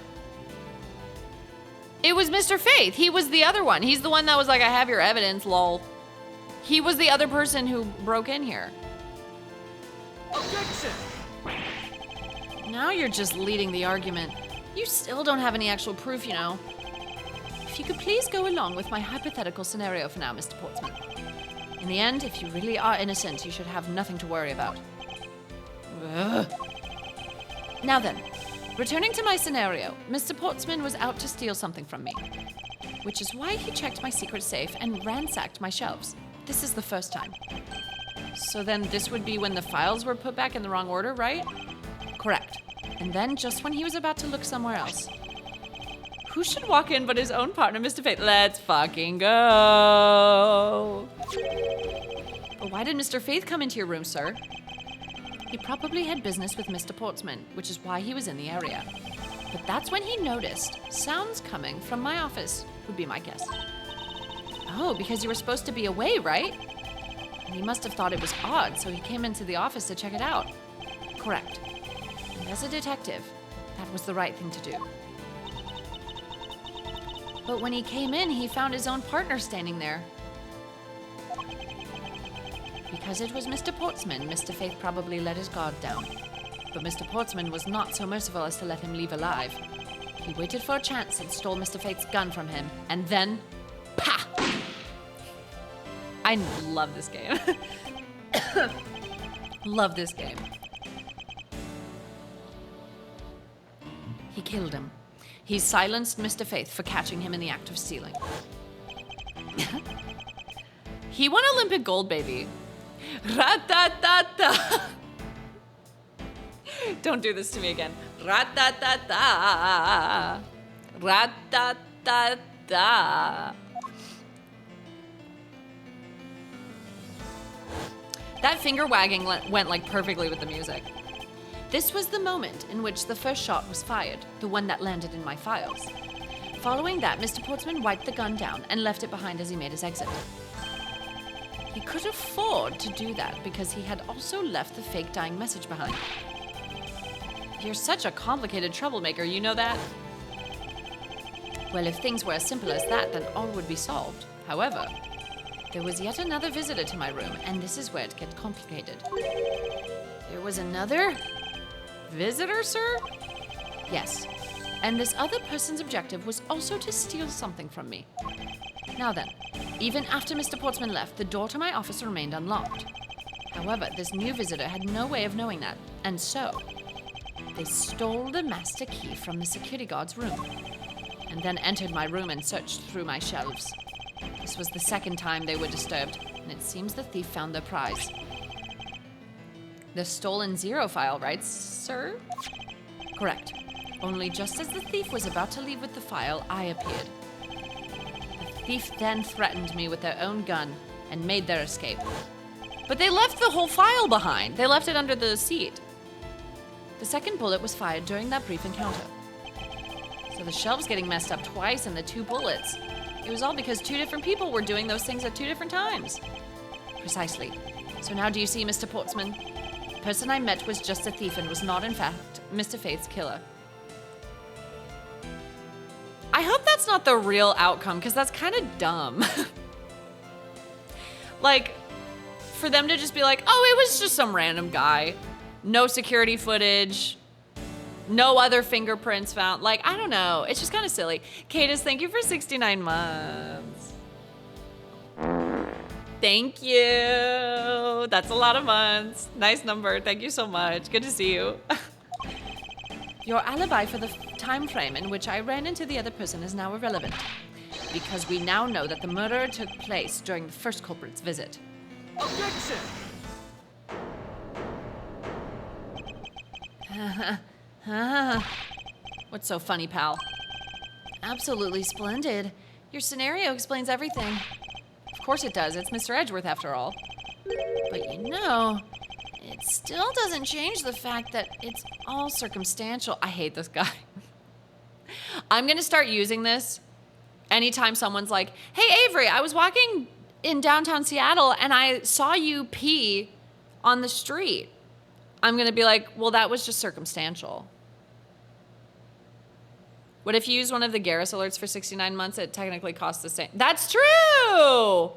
A: It was Mr. Faith. He was the other one. He's the one that was like, I have your evidence, lol. He was the other person who broke in here.
C: Objection!
B: Now you're just leading the argument. You still don't have any actual proof, you know. If you could please go along with my hypothetical scenario for now, Mr. Portsman. In the end, if you really are innocent, you should have nothing to worry about. Ugh. Now then, returning to my scenario, Mr. Portsman was out to steal something from me, which is why he checked my secret safe and ransacked my shelves. This is the first time.
A: So then this would be when the files were put back in the wrong order, right?
B: Correct. And then just when he was about to look somewhere else.
A: Who should walk in but his own partner, Mr. Faith? Let's fucking go.
B: But why did Mr. Faith come into your room, sir? He probably had business with Mr. Portsman, which is why he was in the area. But that's when he noticed sounds coming from my office, would be my guess. Oh, because you were supposed to be away, right? And he must have thought it was odd, so he came into the office to check it out. Correct. And as a detective, that was the right thing to do. But when he came in, he found his own partner standing there. Because it was Mr. Portsman, Mr. Faith probably let his guard down. But Mr. Portsman was not so merciful as to let him leave alive. He waited for a chance and stole Mr. Faith's gun from him, and then, pa!
A: I love this game. Love this game.
B: He killed him. He silenced Mr. Faith for catching him in the act of stealing.
A: He won Olympic gold, baby. Ra-ta-ta-ta. Don't do this to me again. Ra-ta-ta-ta. Ra-ta-ta-ta. That finger wagging went like perfectly with the music.
B: This was the moment in which the first shot was fired, the one that landed in my files. Following that, Mr. Portsman wiped the gun down and left it behind as he made his exit. He could afford to do that because he had also left the fake dying message behind.
A: You're such a complicated troublemaker, you know that?
B: Well, if things were as simple as that, then all would be solved. However, there was yet another visitor to my room, and this is where it gets complicated. There was another
A: Visitor, sir?
B: Yes. And this other person's objective was also to steal something from me. Now then, even after Mr. Portsman left, the door to my office remained unlocked. However, this new visitor had no way of knowing that, and so they stole the master key from the security guard's room, and then entered my room and searched through my shelves. This was the second time they were disturbed, and it seems the thief found their prize.
A: The stolen zero file, right, sir?
B: Correct. Only just as the thief was about to leave with the file, I appeared. The thief then threatened me with their own gun and made their escape.
A: But they left the whole file behind. They left it under the seat.
B: The second bullet was fired during that brief encounter.
A: So the shelves getting messed up twice and the two bullets. It was all because two different people were doing those things at two different times.
B: Precisely. So now do you see, Mr. Portsman? The person I met was just a thief and was not, in fact, Mr. Faith's killer.
A: I hope that's not the real outcome, because that's kind of dumb. Like, for them to just be like, oh, it was just some random guy. No security footage. No other fingerprints found. Like, I don't know. It's just kind of silly. Cadis, thank you for 69 months. Thank you. That's a lot of months. Nice number. Thank you so much. Good to see you.
B: Your alibi for the time frame in which I ran into the other person is now irrelevant, because we now know that the murder took place during the first culprit's visit.
C: Objection!
B: What's so funny, pal? Absolutely splendid. Your scenario explains everything.
A: Of course it does. It's Mr. Edgeworth after all.
B: But you know, it still doesn't change the fact that it's all circumstantial.
A: I hate this guy. I'm going to start using this anytime someone's like, hey, Avery, I was walking in downtown Seattle and I saw you pee on the street. I'm going to be like, well, that was just circumstantial. What if you use one of the Garrus alerts for 69 months? It technically costs the same. That's true!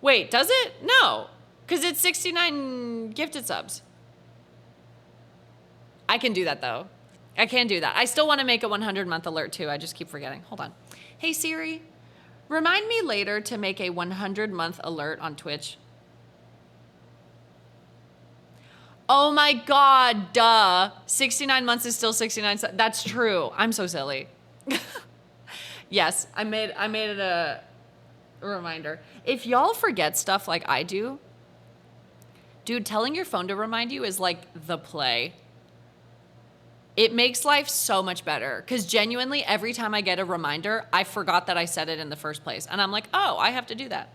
A: Wait, does it? No, because it's 69 gifted subs. I can do that, though. I can do that. I still want to make a 100-month alert, too. I just keep forgetting. Hold on. Hey, Siri, remind me later to make a 100-month alert on Twitch. Oh my God, duh. 69 months is still 69. That's true. I'm so silly. Yes, I made it a reminder. If y'all forget stuff like I do, dude, telling your phone to remind you is like the play. It makes life so much better because genuinely every time I get a reminder, I forgot that I said it in the first place. And I'm like, oh, I have to do that.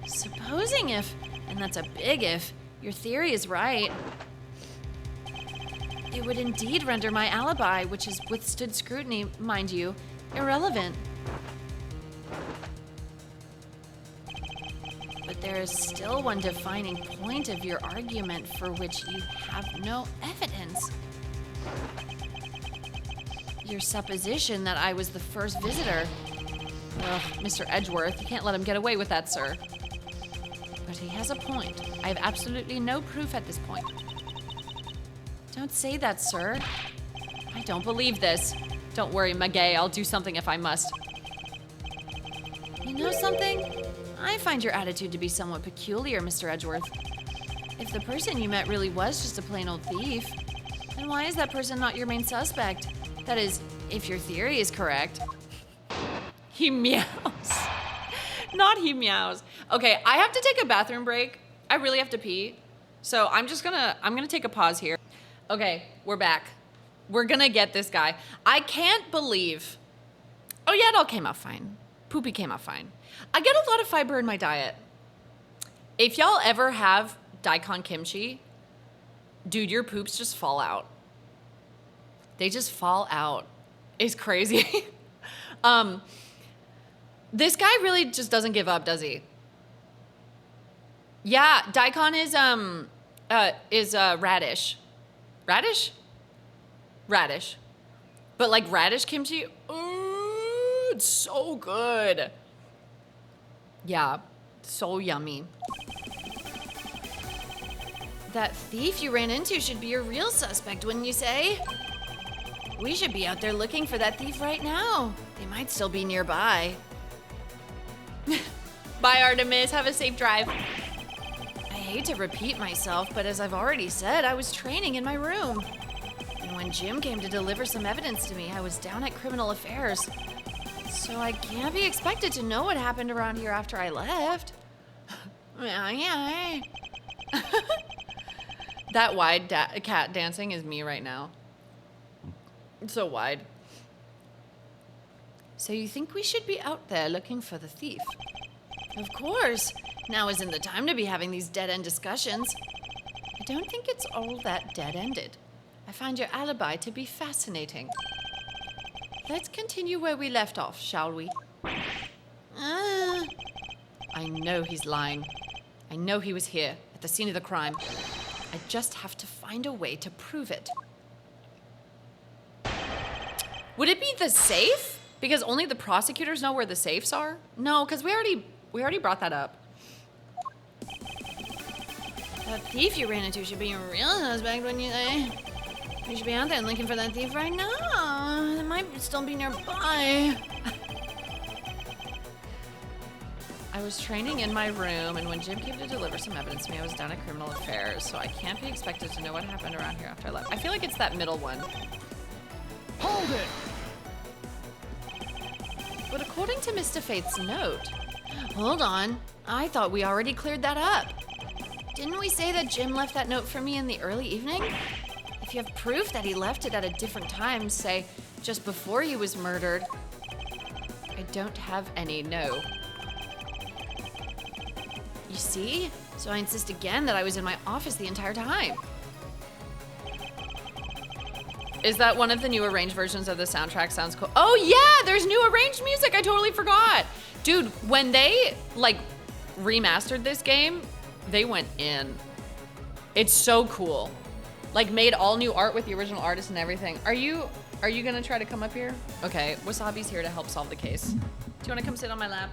B: Supposing if, and that's a big if, your theory is right, it would indeed render my alibi, which has withstood scrutiny, mind you, irrelevant. But there is still one defining point of your argument for which you have no evidence. Your supposition that I was the first visitor. Ugh, Mr. Edgeworth, you can't let him get away with that, sir. But he has a point. I have absolutely no proof at this point. Don't say that, sir.
A: I don't believe this. Don't worry, Magay, I'll do something if I must.
B: You know something? I find your attitude to be somewhat peculiar, Mr. Edgeworth. If the person you met really was just a plain old thief, then why is that person not your main suspect? That is, if your theory is correct.
A: He meows. Not he meows. Okay, I have to take a bathroom break. I really have to pee. So I'm gonna take a pause here. Okay, we're back. We're gonna get this guy. I can't believe. Oh yeah, it all came out fine. Poopy came out fine. I get a lot of fiber in my diet. If y'all ever have daikon kimchi, dude, your poops just fall out. They just fall out. It's crazy. This guy really just doesn't give up, does he? Yeah, daikon is radish. Radish? Radish. But like radish kimchi, ooh, it's so good. Yeah, so yummy.
B: That thief you ran into should be your real suspect, wouldn't you say? We should be out there looking for that thief right now. They might still be nearby.
A: Bye, Artemis. Have a safe drive.
B: I hate to repeat myself, but as I've already said, I was training in my room. And when Jim came to deliver some evidence to me, I was down at Criminal Affairs. So I can't be expected to know what happened around here after I left.
A: That wide cat dancing is me right now. It's so wide.
B: So you think we should be out there looking for the thief? Of course. Now isn't the time to be having these dead-end discussions. I don't think it's all that dead-ended. I find your alibi to be fascinating. Let's continue where we left off, shall we?
A: I know he's lying. I know he was here at the scene of the crime. I just have to find a way to prove it. Would it be the safe? Because only the prosecutors know where the safes are? No, because we already brought that up.
B: That thief you ran into should be your real suspect, wouldn't you say? You should be out there looking for that thief right now. It might still be nearby.
A: I was training in my room, and when Jim came to deliver some evidence to me, I was down at Criminal Affairs, so I can't be expected to know what happened around here after I left. I feel like it's that middle one.
C: Hold it!
B: But according to Mr. Faith's note... Hold on. I thought we already cleared that up. Didn't we say that Jim left that note for me in the early evening? If you have proof that he left it at a different time, say, just before he was murdered...
A: I don't have any, no.
B: You see? So I insist again that I was in my office the entire time.
A: Is that one of the new arranged versions of the soundtrack? Sounds cool. Oh yeah, there's new arranged music. I totally forgot. Dude, when they like remastered this game, they went in. It's so cool. Like made all new art with the original artist and everything. Are you gonna try to come up here? Okay, Wasabi's here to help solve the case. Do you wanna come sit on my lap?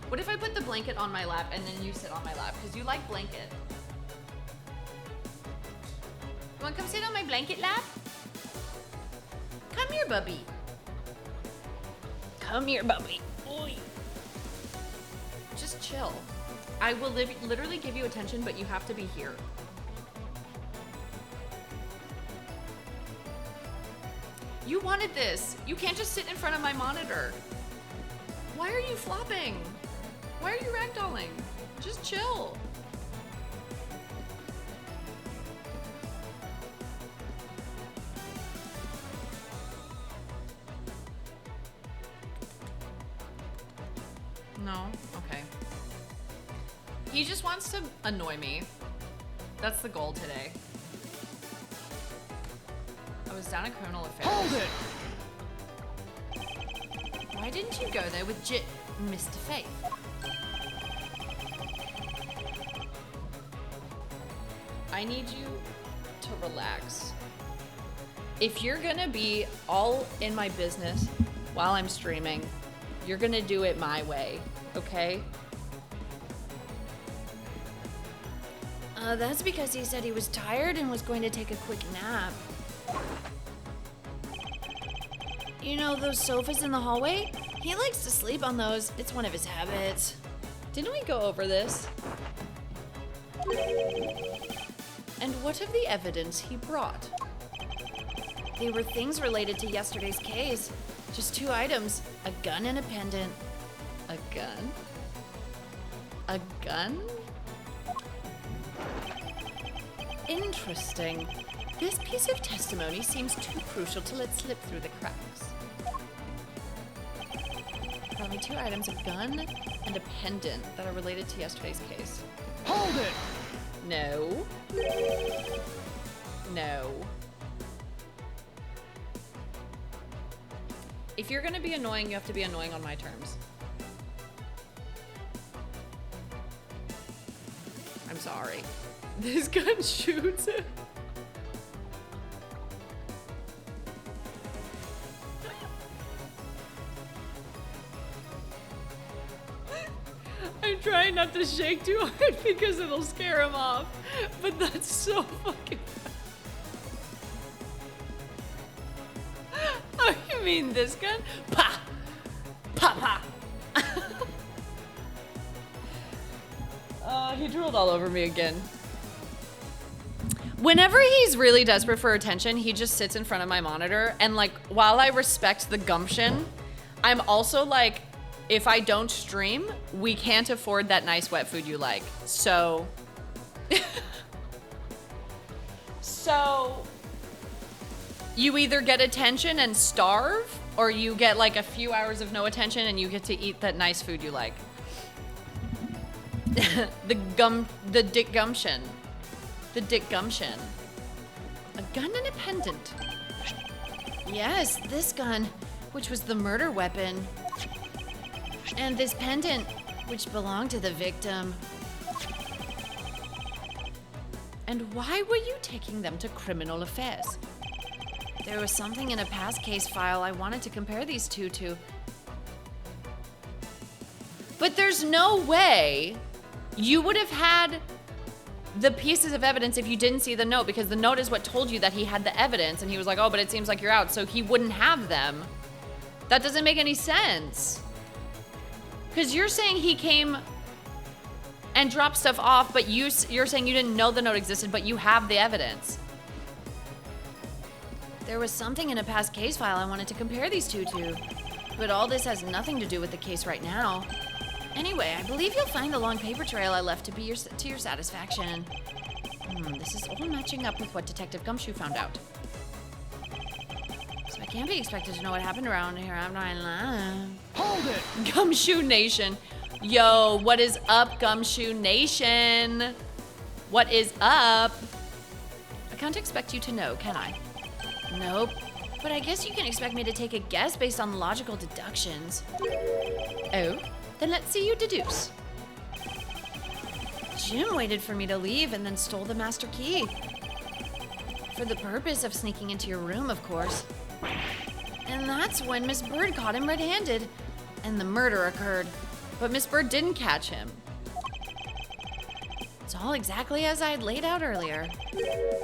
A: What if I put the blanket on my lap and then you sit on my lap? Because you like blanket. You wanna come sit on my blanket lap? Come here, bubby. Come here, bubby. Oi. Just chill. I will literally give you attention, but you have to be here. You wanted this. You can't just sit in front of my monitor. Why are you flopping? Why are you ragdolling? Just chill. No? Okay. He just wants to annoy me. That's the goal today. I was down at criminal affairs.
C: Hold it!
A: Why didn't you go there with Mr. Faith? I need you to relax. If you're gonna be all in my business while I'm streaming, you're gonna do it my way, okay?
B: That's because he said he was tired and was going to take a quick nap. You know those sofas in the hallway? He likes to sleep on those. It's one of his habits.
A: Didn't we go over this? And what of the evidence he brought?
B: They were things related to yesterday's case. Just 2 items, a gun and a pendant.
A: A gun? A gun? Interesting. This piece of testimony seems too crucial to let slip through the cracks. Probably 2 items, a gun and a pendant that are related to yesterday's case.
C: Hold it!
A: No. No. If you're gonna be annoying, you have to be annoying on my terms. I'm sorry. This gun shoots. I'm trying not to shake too hard because it'll scare him off. But that's so fucking Oh, you mean this gun? Pa! Pa pa! He drooled all over me again. Whenever he's really desperate for attention, he just sits in front of my monitor. And like, while I respect the gumption, I'm also like, if I don't stream, we can't afford that nice wet food you like. So, you either get attention and starve, or you get like a few hours of no attention and you get to eat that nice food you like. The dick gumption. The dick gumption. A gun and a pendant.
B: Yes, this gun, which was the murder weapon. And this pendant, which belonged to the victim.
A: And why were you taking them to criminal affairs?
B: There was something in a past case file I wanted to compare these two to.
A: But there's no way you would have had the pieces of evidence if you didn't see the note, because the note is what told you that he had the evidence, and he was like, oh, but it seems like you're out, so he wouldn't have them. That doesn't make any sense. Because you're saying he came and dropped stuff off, but you're saying you didn't know the note existed, but you have the evidence.
B: There was something in a past case file I wanted to compare these two to. But all this has nothing to do with the case right now. Anyway, I believe you'll find the long paper trail I left to your satisfaction.
A: This is all matching up with what Detective Gumshoe found out.
B: So I can't be expected to know what happened around here. I'm not lying.
C: Hold it!
A: Gumshoe Nation. Yo, what is up, Gumshoe Nation? What is up? I can't expect you to know, can I?
B: Nope. But I guess you can expect me to take a guess based on logical deductions.
A: Oh? Then let's see you deduce.
B: Jim waited for me to leave and then stole the master key. For the purpose of sneaking into your room, of course. And that's when Miss Bird caught him red-handed, and the murder occurred.
A: But Miss Bird didn't catch him.
B: It's all exactly as I had laid out earlier.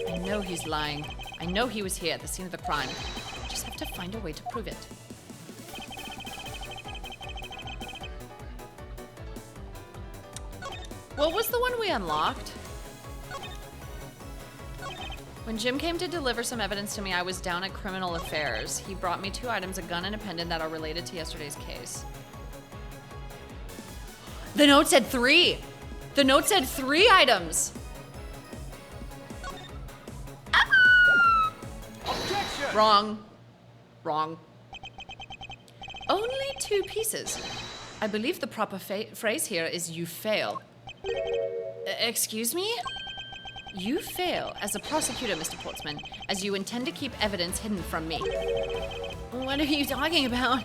A: I know he's lying. I know he was here at the scene of the crime. I just have to find a way to prove it. What was the one we unlocked? When Jim came to deliver some evidence to me, I was down at Criminal Affairs. He brought me 2 items, a gun and a pendant, that are related to yesterday's case. The note said 3! The note said 3 items!
C: Objection!
A: Wrong. Wrong. Only 2 pieces. I believe the proper phrase here is you fail.
B: Excuse me?
A: You fail as a prosecutor, Mr. Portsman, as you intend to keep evidence hidden from me.
B: What are you talking about?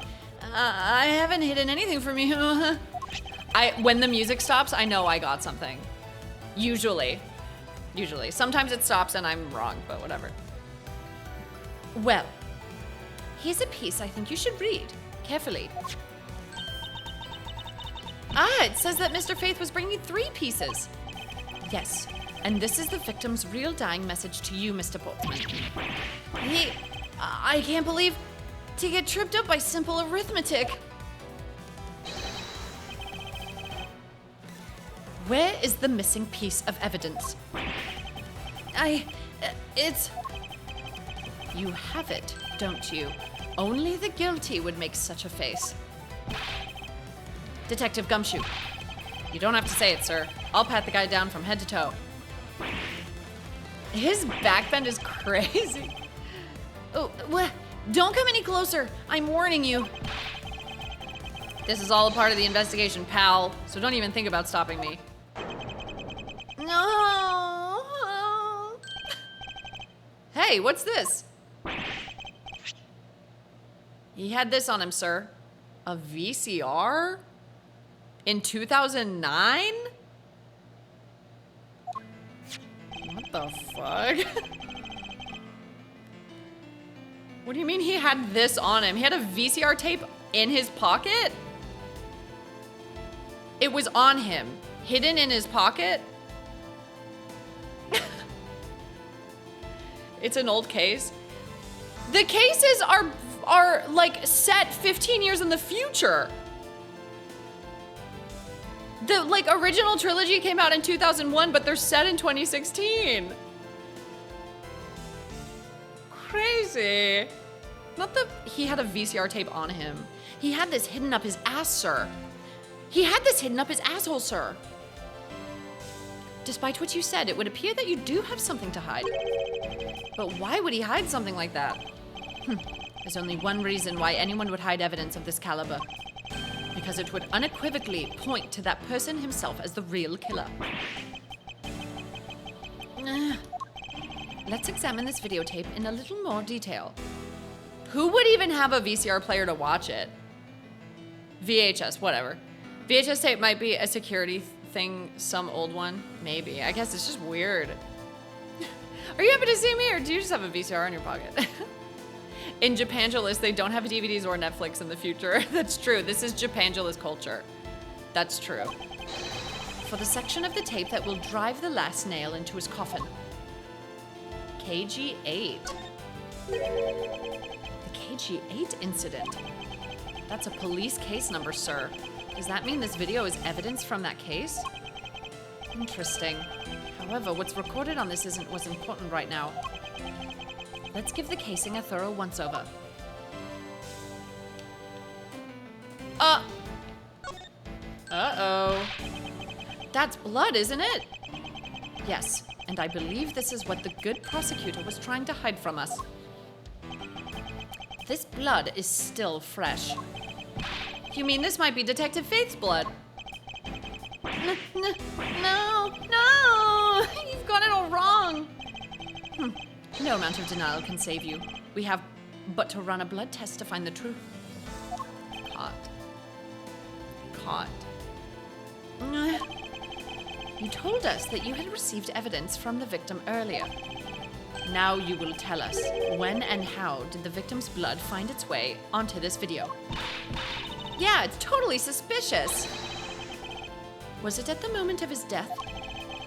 B: I haven't hidden anything from you.
A: When the music stops, I know I got something. Usually. Sometimes it stops and I'm wrong, but whatever. Well, here's a piece I think you should read carefully. It says that Mr. Faith was bringing 3 pieces. Yes, and this is the victim's real dying message to you, Mr. Portsman.
B: I can't believe to get tripped up by simple arithmetic.
A: Where is the missing piece of evidence? You have it, don't you? Only the guilty would make such a face. Detective Gumshoe. You don't have to say it, sir. I'll pat the guy down from head to toe. His backbend is crazy.
B: Oh, don't come any closer. I'm warning you.
A: This is all a part of the investigation, pal, so don't even think about stopping me.
B: No.
A: Hey, what's this? He had this on him, sir. A VCR? In 2009? What the fuck? What do you mean he had this on him? He had a VCR tape in his pocket? It was on him, hidden in his pocket? It's an old case. The cases are like set 15 years in the future. The like original trilogy came out in 2001, but they're set in 2016. Crazy. Not that he had a VCR tape on him. He had this hidden up his ass, sir. He had this hidden up his asshole, sir. Despite what you said, it would appear that you do have something to hide. But why would he hide something like that? There's only one reason why anyone would hide evidence of this caliber. Because it would unequivocally point to that person himself as the real killer. Let's examine this videotape in a little more detail. Who would even have a VCR player to watch it? VHS, whatever. VHS tape might be a security thing, some old one. Maybe. I guess it's just weird. Are you happy to see me, or do you just have a VCR in your pocket? In Japangelis, they don't have DVDs or Netflix in the future. That's true. This is Japangelis culture. That's true. For the section of the tape that will drive the last nail into his coffin. KG8. The KG8 incident. That's a police case number, sir. Does that mean this video is evidence from that case? Interesting. However, what's recorded on this isn't what's important right now. Let's give the casing a thorough once-over. Uh-oh. That's blood, isn't it? Yes, and I believe this is what the good prosecutor was trying to hide from us. This blood is still fresh. You mean this might be Detective Faith's blood?
B: No.
A: You've got it all wrong. No amount of denial can save you. We have but to run a blood test to find the truth. Caught. You told us that you had received evidence from the victim earlier.
B: Now you will tell us, when and how did the victim's blood find its way onto this video?
A: Yeah, it's totally suspicious.
B: Was it at the moment of his death?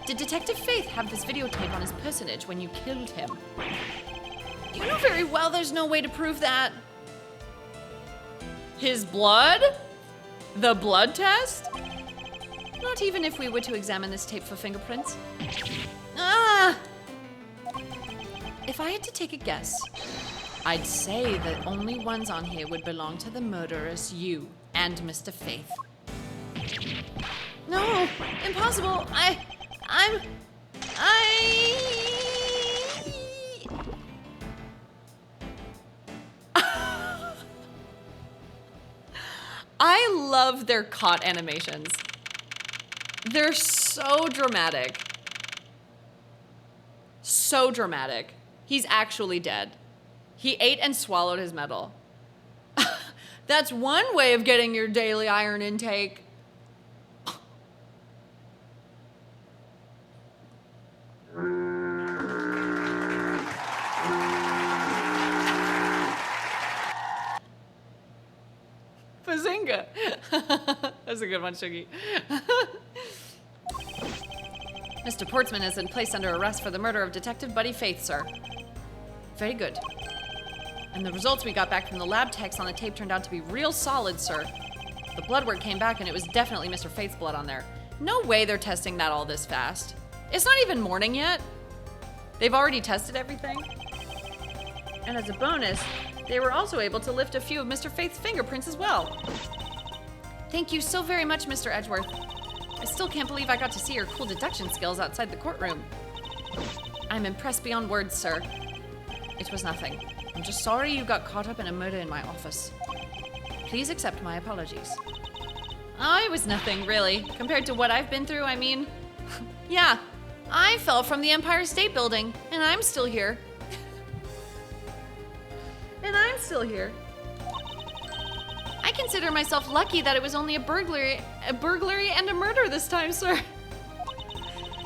B: Did Detective Faith have this videotape on his personage when you killed him?
A: You know very well there's no way to prove that. His blood? The blood test?
B: Not even if we were to examine this tape for fingerprints.
A: Ah!
B: If I had to take a guess, I'd say that only ones on here would belong to the murderers, you and Mr. Faith.
A: No, impossible. I love their caught animations. They're so dramatic. So dramatic. He's actually dead. He ate and swallowed his medal. That's one way of getting your daily iron intake. Bazinga. That's a good one, Shuggy.
B: Mr. Portsman has been placed under arrest for the murder of Detective Buddy Faith, sir. Very good. And the results we got back from the lab techs on the tape turned out to be real solid, sir. The blood work came back and it was definitely Mr. Faith's blood on there.
A: No way they're testing that all this fast. It's not even morning yet. They've already tested everything. And as a bonus, they were also able to lift a few of Mr. Faith's fingerprints as well.
B: Thank you so very much, Mr. Edgeworth. I still can't believe I got to see your cool deduction skills outside the courtroom. I'm impressed beyond words, sir. It was nothing. I'm just sorry you got caught up in a murder in my office. Please accept my apologies.
A: Oh, it was nothing, really. Compared to what I've been through, I mean... Yeah, I fell from the Empire State Building, and I'm still here. And I'm still here. I consider myself lucky that it was only a burglary and a murder this time, sir.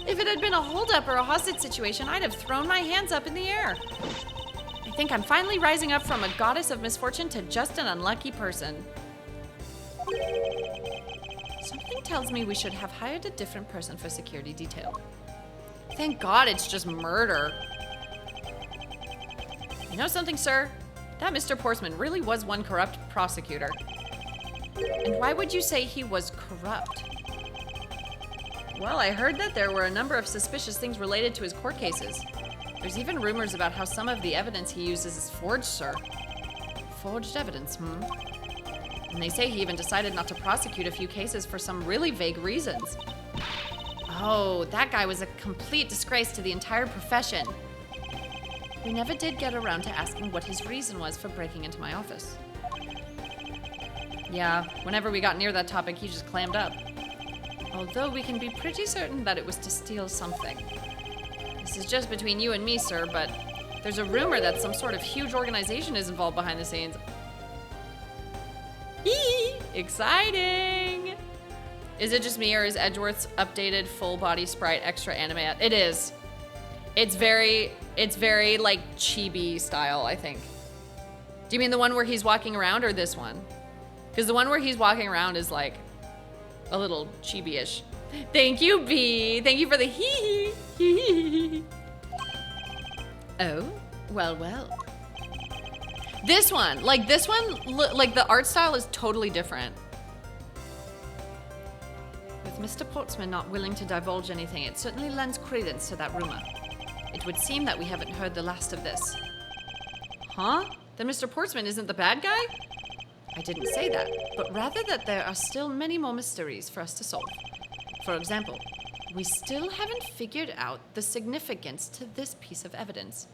A: If it had been a holdup or a hostage situation, I'd have thrown my hands up in the air. I think I'm finally rising up from a goddess of misfortune to just an unlucky person.
B: Something tells me we should have hired a different person for security detail.
A: Thank God it's just murder. You know something, sir? That Mr. Portsman really was one corrupt prosecutor.
B: And why would you say he was corrupt?
A: Well, I heard that there were a number of suspicious things related to his court cases. There's even rumors about how some of the evidence he uses is forged, sir.
B: Forged evidence,
A: And they say he even decided not to prosecute a few cases for some really vague reasons.
B: Oh, that guy was a complete disgrace to the entire profession. We never did get around to asking what his reason was for breaking into my office.
A: Yeah, whenever we got near that topic, he just clammed up.
B: Although we can be pretty certain that it was to steal something.
A: This is just between you and me, sir, but there's a rumor that some sort of huge organization is involved behind the scenes. Eee! Exciting! Is it just me, or is Edgeworth's updated full body sprite extra anime? It is. It's very like chibi style, I think. Do you mean the one where he's walking around, or this one? Because the one where he's walking around is like a little chibi-ish. Thank you, B. Thank you for the hee hee.
B: Oh, well.
A: This one, like the art style is totally different.
B: With Mr. Portsman not willing to divulge anything, it certainly lends credence to that rumor. It would seem that we haven't heard the last of this.
A: Huh? Then Mr. Portsman isn't the bad guy?
B: I didn't say that, but rather that there are still many more mysteries for us to solve. For example, we still haven't figured out the significance to this piece of evidence.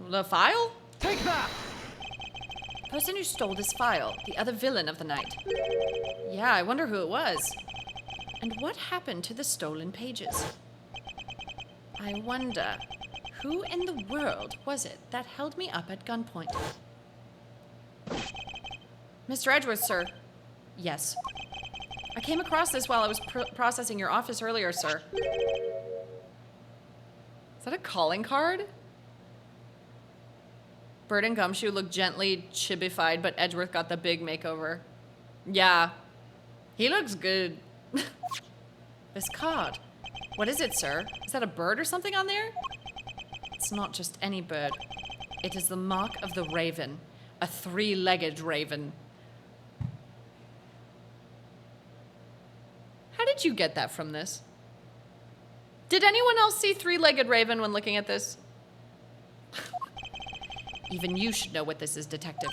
A: The file?
C: Take that!
B: The person who stole this file, the other villain of the night.
A: Yeah, I wonder who it was.
B: And what happened to the stolen pages? I wonder, who in the world was it that held me up at gunpoint? Mr. Edgeworth, sir. Yes. I came across this while I was processing your office earlier, sir.
A: Is that a calling card? Bird and Gumshoe look gently chibified, but Edgeworth got the big makeover. Yeah. He looks good.
B: This card. What is it, sir? Is that a bird or something on there? It's not just any bird. It is the mark of the raven. A three-legged raven.
A: How did you get that from this? Did anyone else see three-legged raven when looking at this?
B: Even you should know what this is, detective.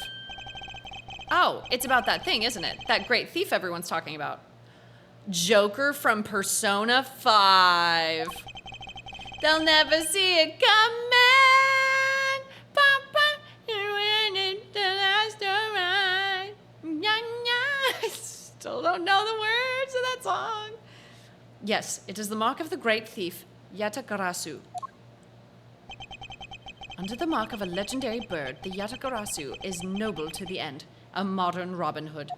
A: Oh, it's about that thing, isn't it? That great thief everyone's talking about. Joker from Persona 5. They'll never see it coming. I still don't know the words of that song.
B: Yes, it is the mark of the great thief, Yatagarasu. Under the mark of a legendary bird, the Yatagarasu is noble to the end, a modern Robin Hood.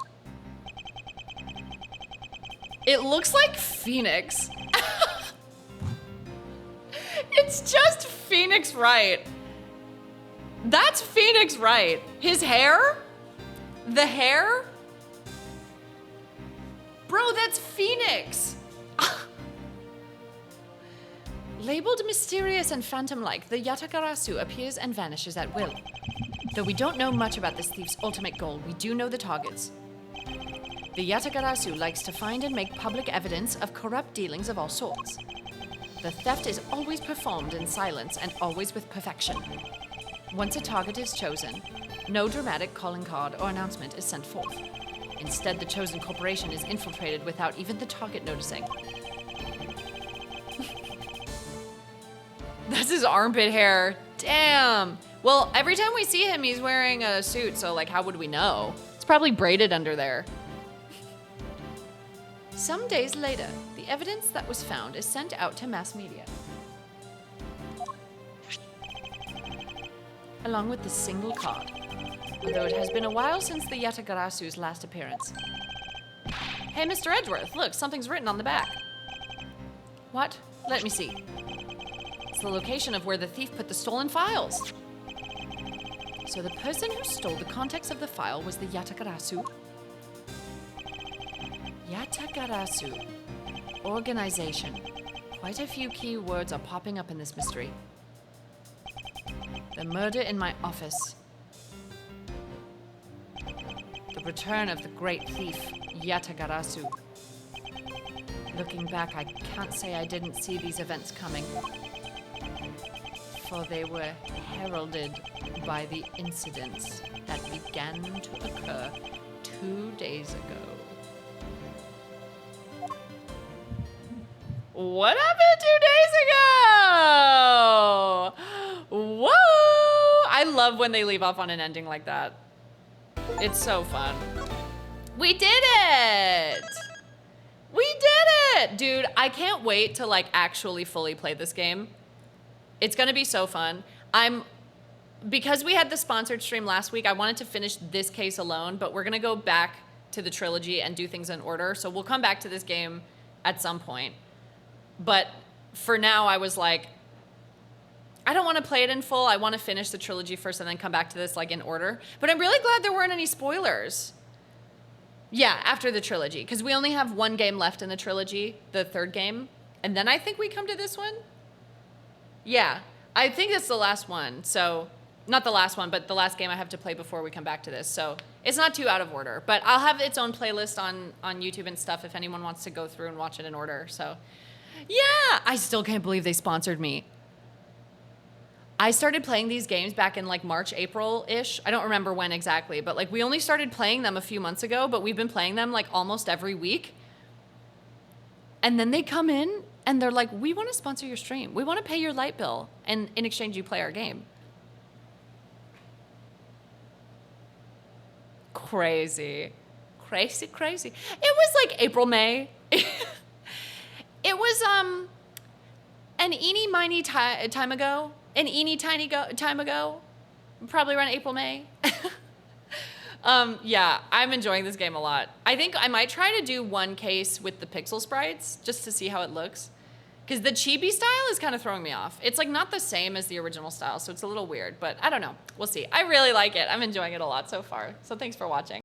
A: It looks like Phoenix. It's just Phoenix Wright. That's Phoenix Wright. His hair? The hair? Bro, that's Phoenix.
B: Labeled mysterious and phantom-like, the Yatagarasu appears and vanishes at will. Though we don't know much about this thief's ultimate goal, we do know the targets. The Yatagarasu likes to find and make public evidence of corrupt dealings of all sorts. The theft is always performed in silence and always with perfection. Once a target is chosen, no dramatic calling card or announcement is sent forth. Instead, the chosen corporation is infiltrated without even the target noticing.
A: That's his armpit hair. Damn. Well, every time we see him, he's wearing a suit, so like, how would we know? It's probably braided under there.
B: Some days later, the evidence that was found is sent out to mass media. Along with this single card, although it has been a while since the Yatagarasu's last appearance.
A: Hey, Mr. Edgeworth, look, something's written on the back.
B: What? Let me see.
A: It's the location of where the thief put the stolen files.
B: So the person who stole the contents of the file was the Yatagarasu? Yatagarasu. Organization. Quite a few key words are popping up in this mystery. The murder in my office. The return of the great thief, Yatagarasu. Looking back, I can't say I didn't see these events coming. For they were heralded by the incidents that began to occur 2 days ago.
A: What happened 2 days ago? Whoa! I love when they leave off on an ending like that. It's so fun. We did it! We did it! Dude, I can't wait to like actually fully play this game. It's gonna be so fun. Because we had the sponsored stream last week, I wanted to finish this case alone, but we're gonna go back to the trilogy and do things in order. So we'll come back to this game at some point. But for now, I was like, I don't want to play it in full. I want to finish the trilogy first and then come back to this like in order. But I'm really glad there weren't any spoilers. Yeah, after the trilogy, because we only have one game left in the trilogy, the third game. And then I think we come to this one. Yeah, I think it's the last one. So, not the last one, but the last game I have to play before we come back to this. So, it's not too out of order. But I'll have its own playlist on YouTube and stuff if anyone wants to go through and watch it in order. So, yeah, I still can't believe they sponsored me. I started playing these games back in like March, April-ish. I don't remember when exactly, but like we only started playing them a few months ago, but we've been playing them like almost every week. And then they come in and they're like, we want to sponsor your stream. We want to pay your light bill. And in exchange, you play our game. Crazy. Crazy, crazy. It was like April, May. It was an eeny miny time ago. An eeny tiny time ago. Probably around April, May. Yeah, I'm enjoying this game a lot. I think I might try to do one case with the pixel sprites just to see how it looks. Because the chibi style is kind of throwing me off. It's like not the same as the original style, so it's a little weird, but I don't know. We'll see. I really like it. I'm enjoying it a lot so far. So thanks for watching.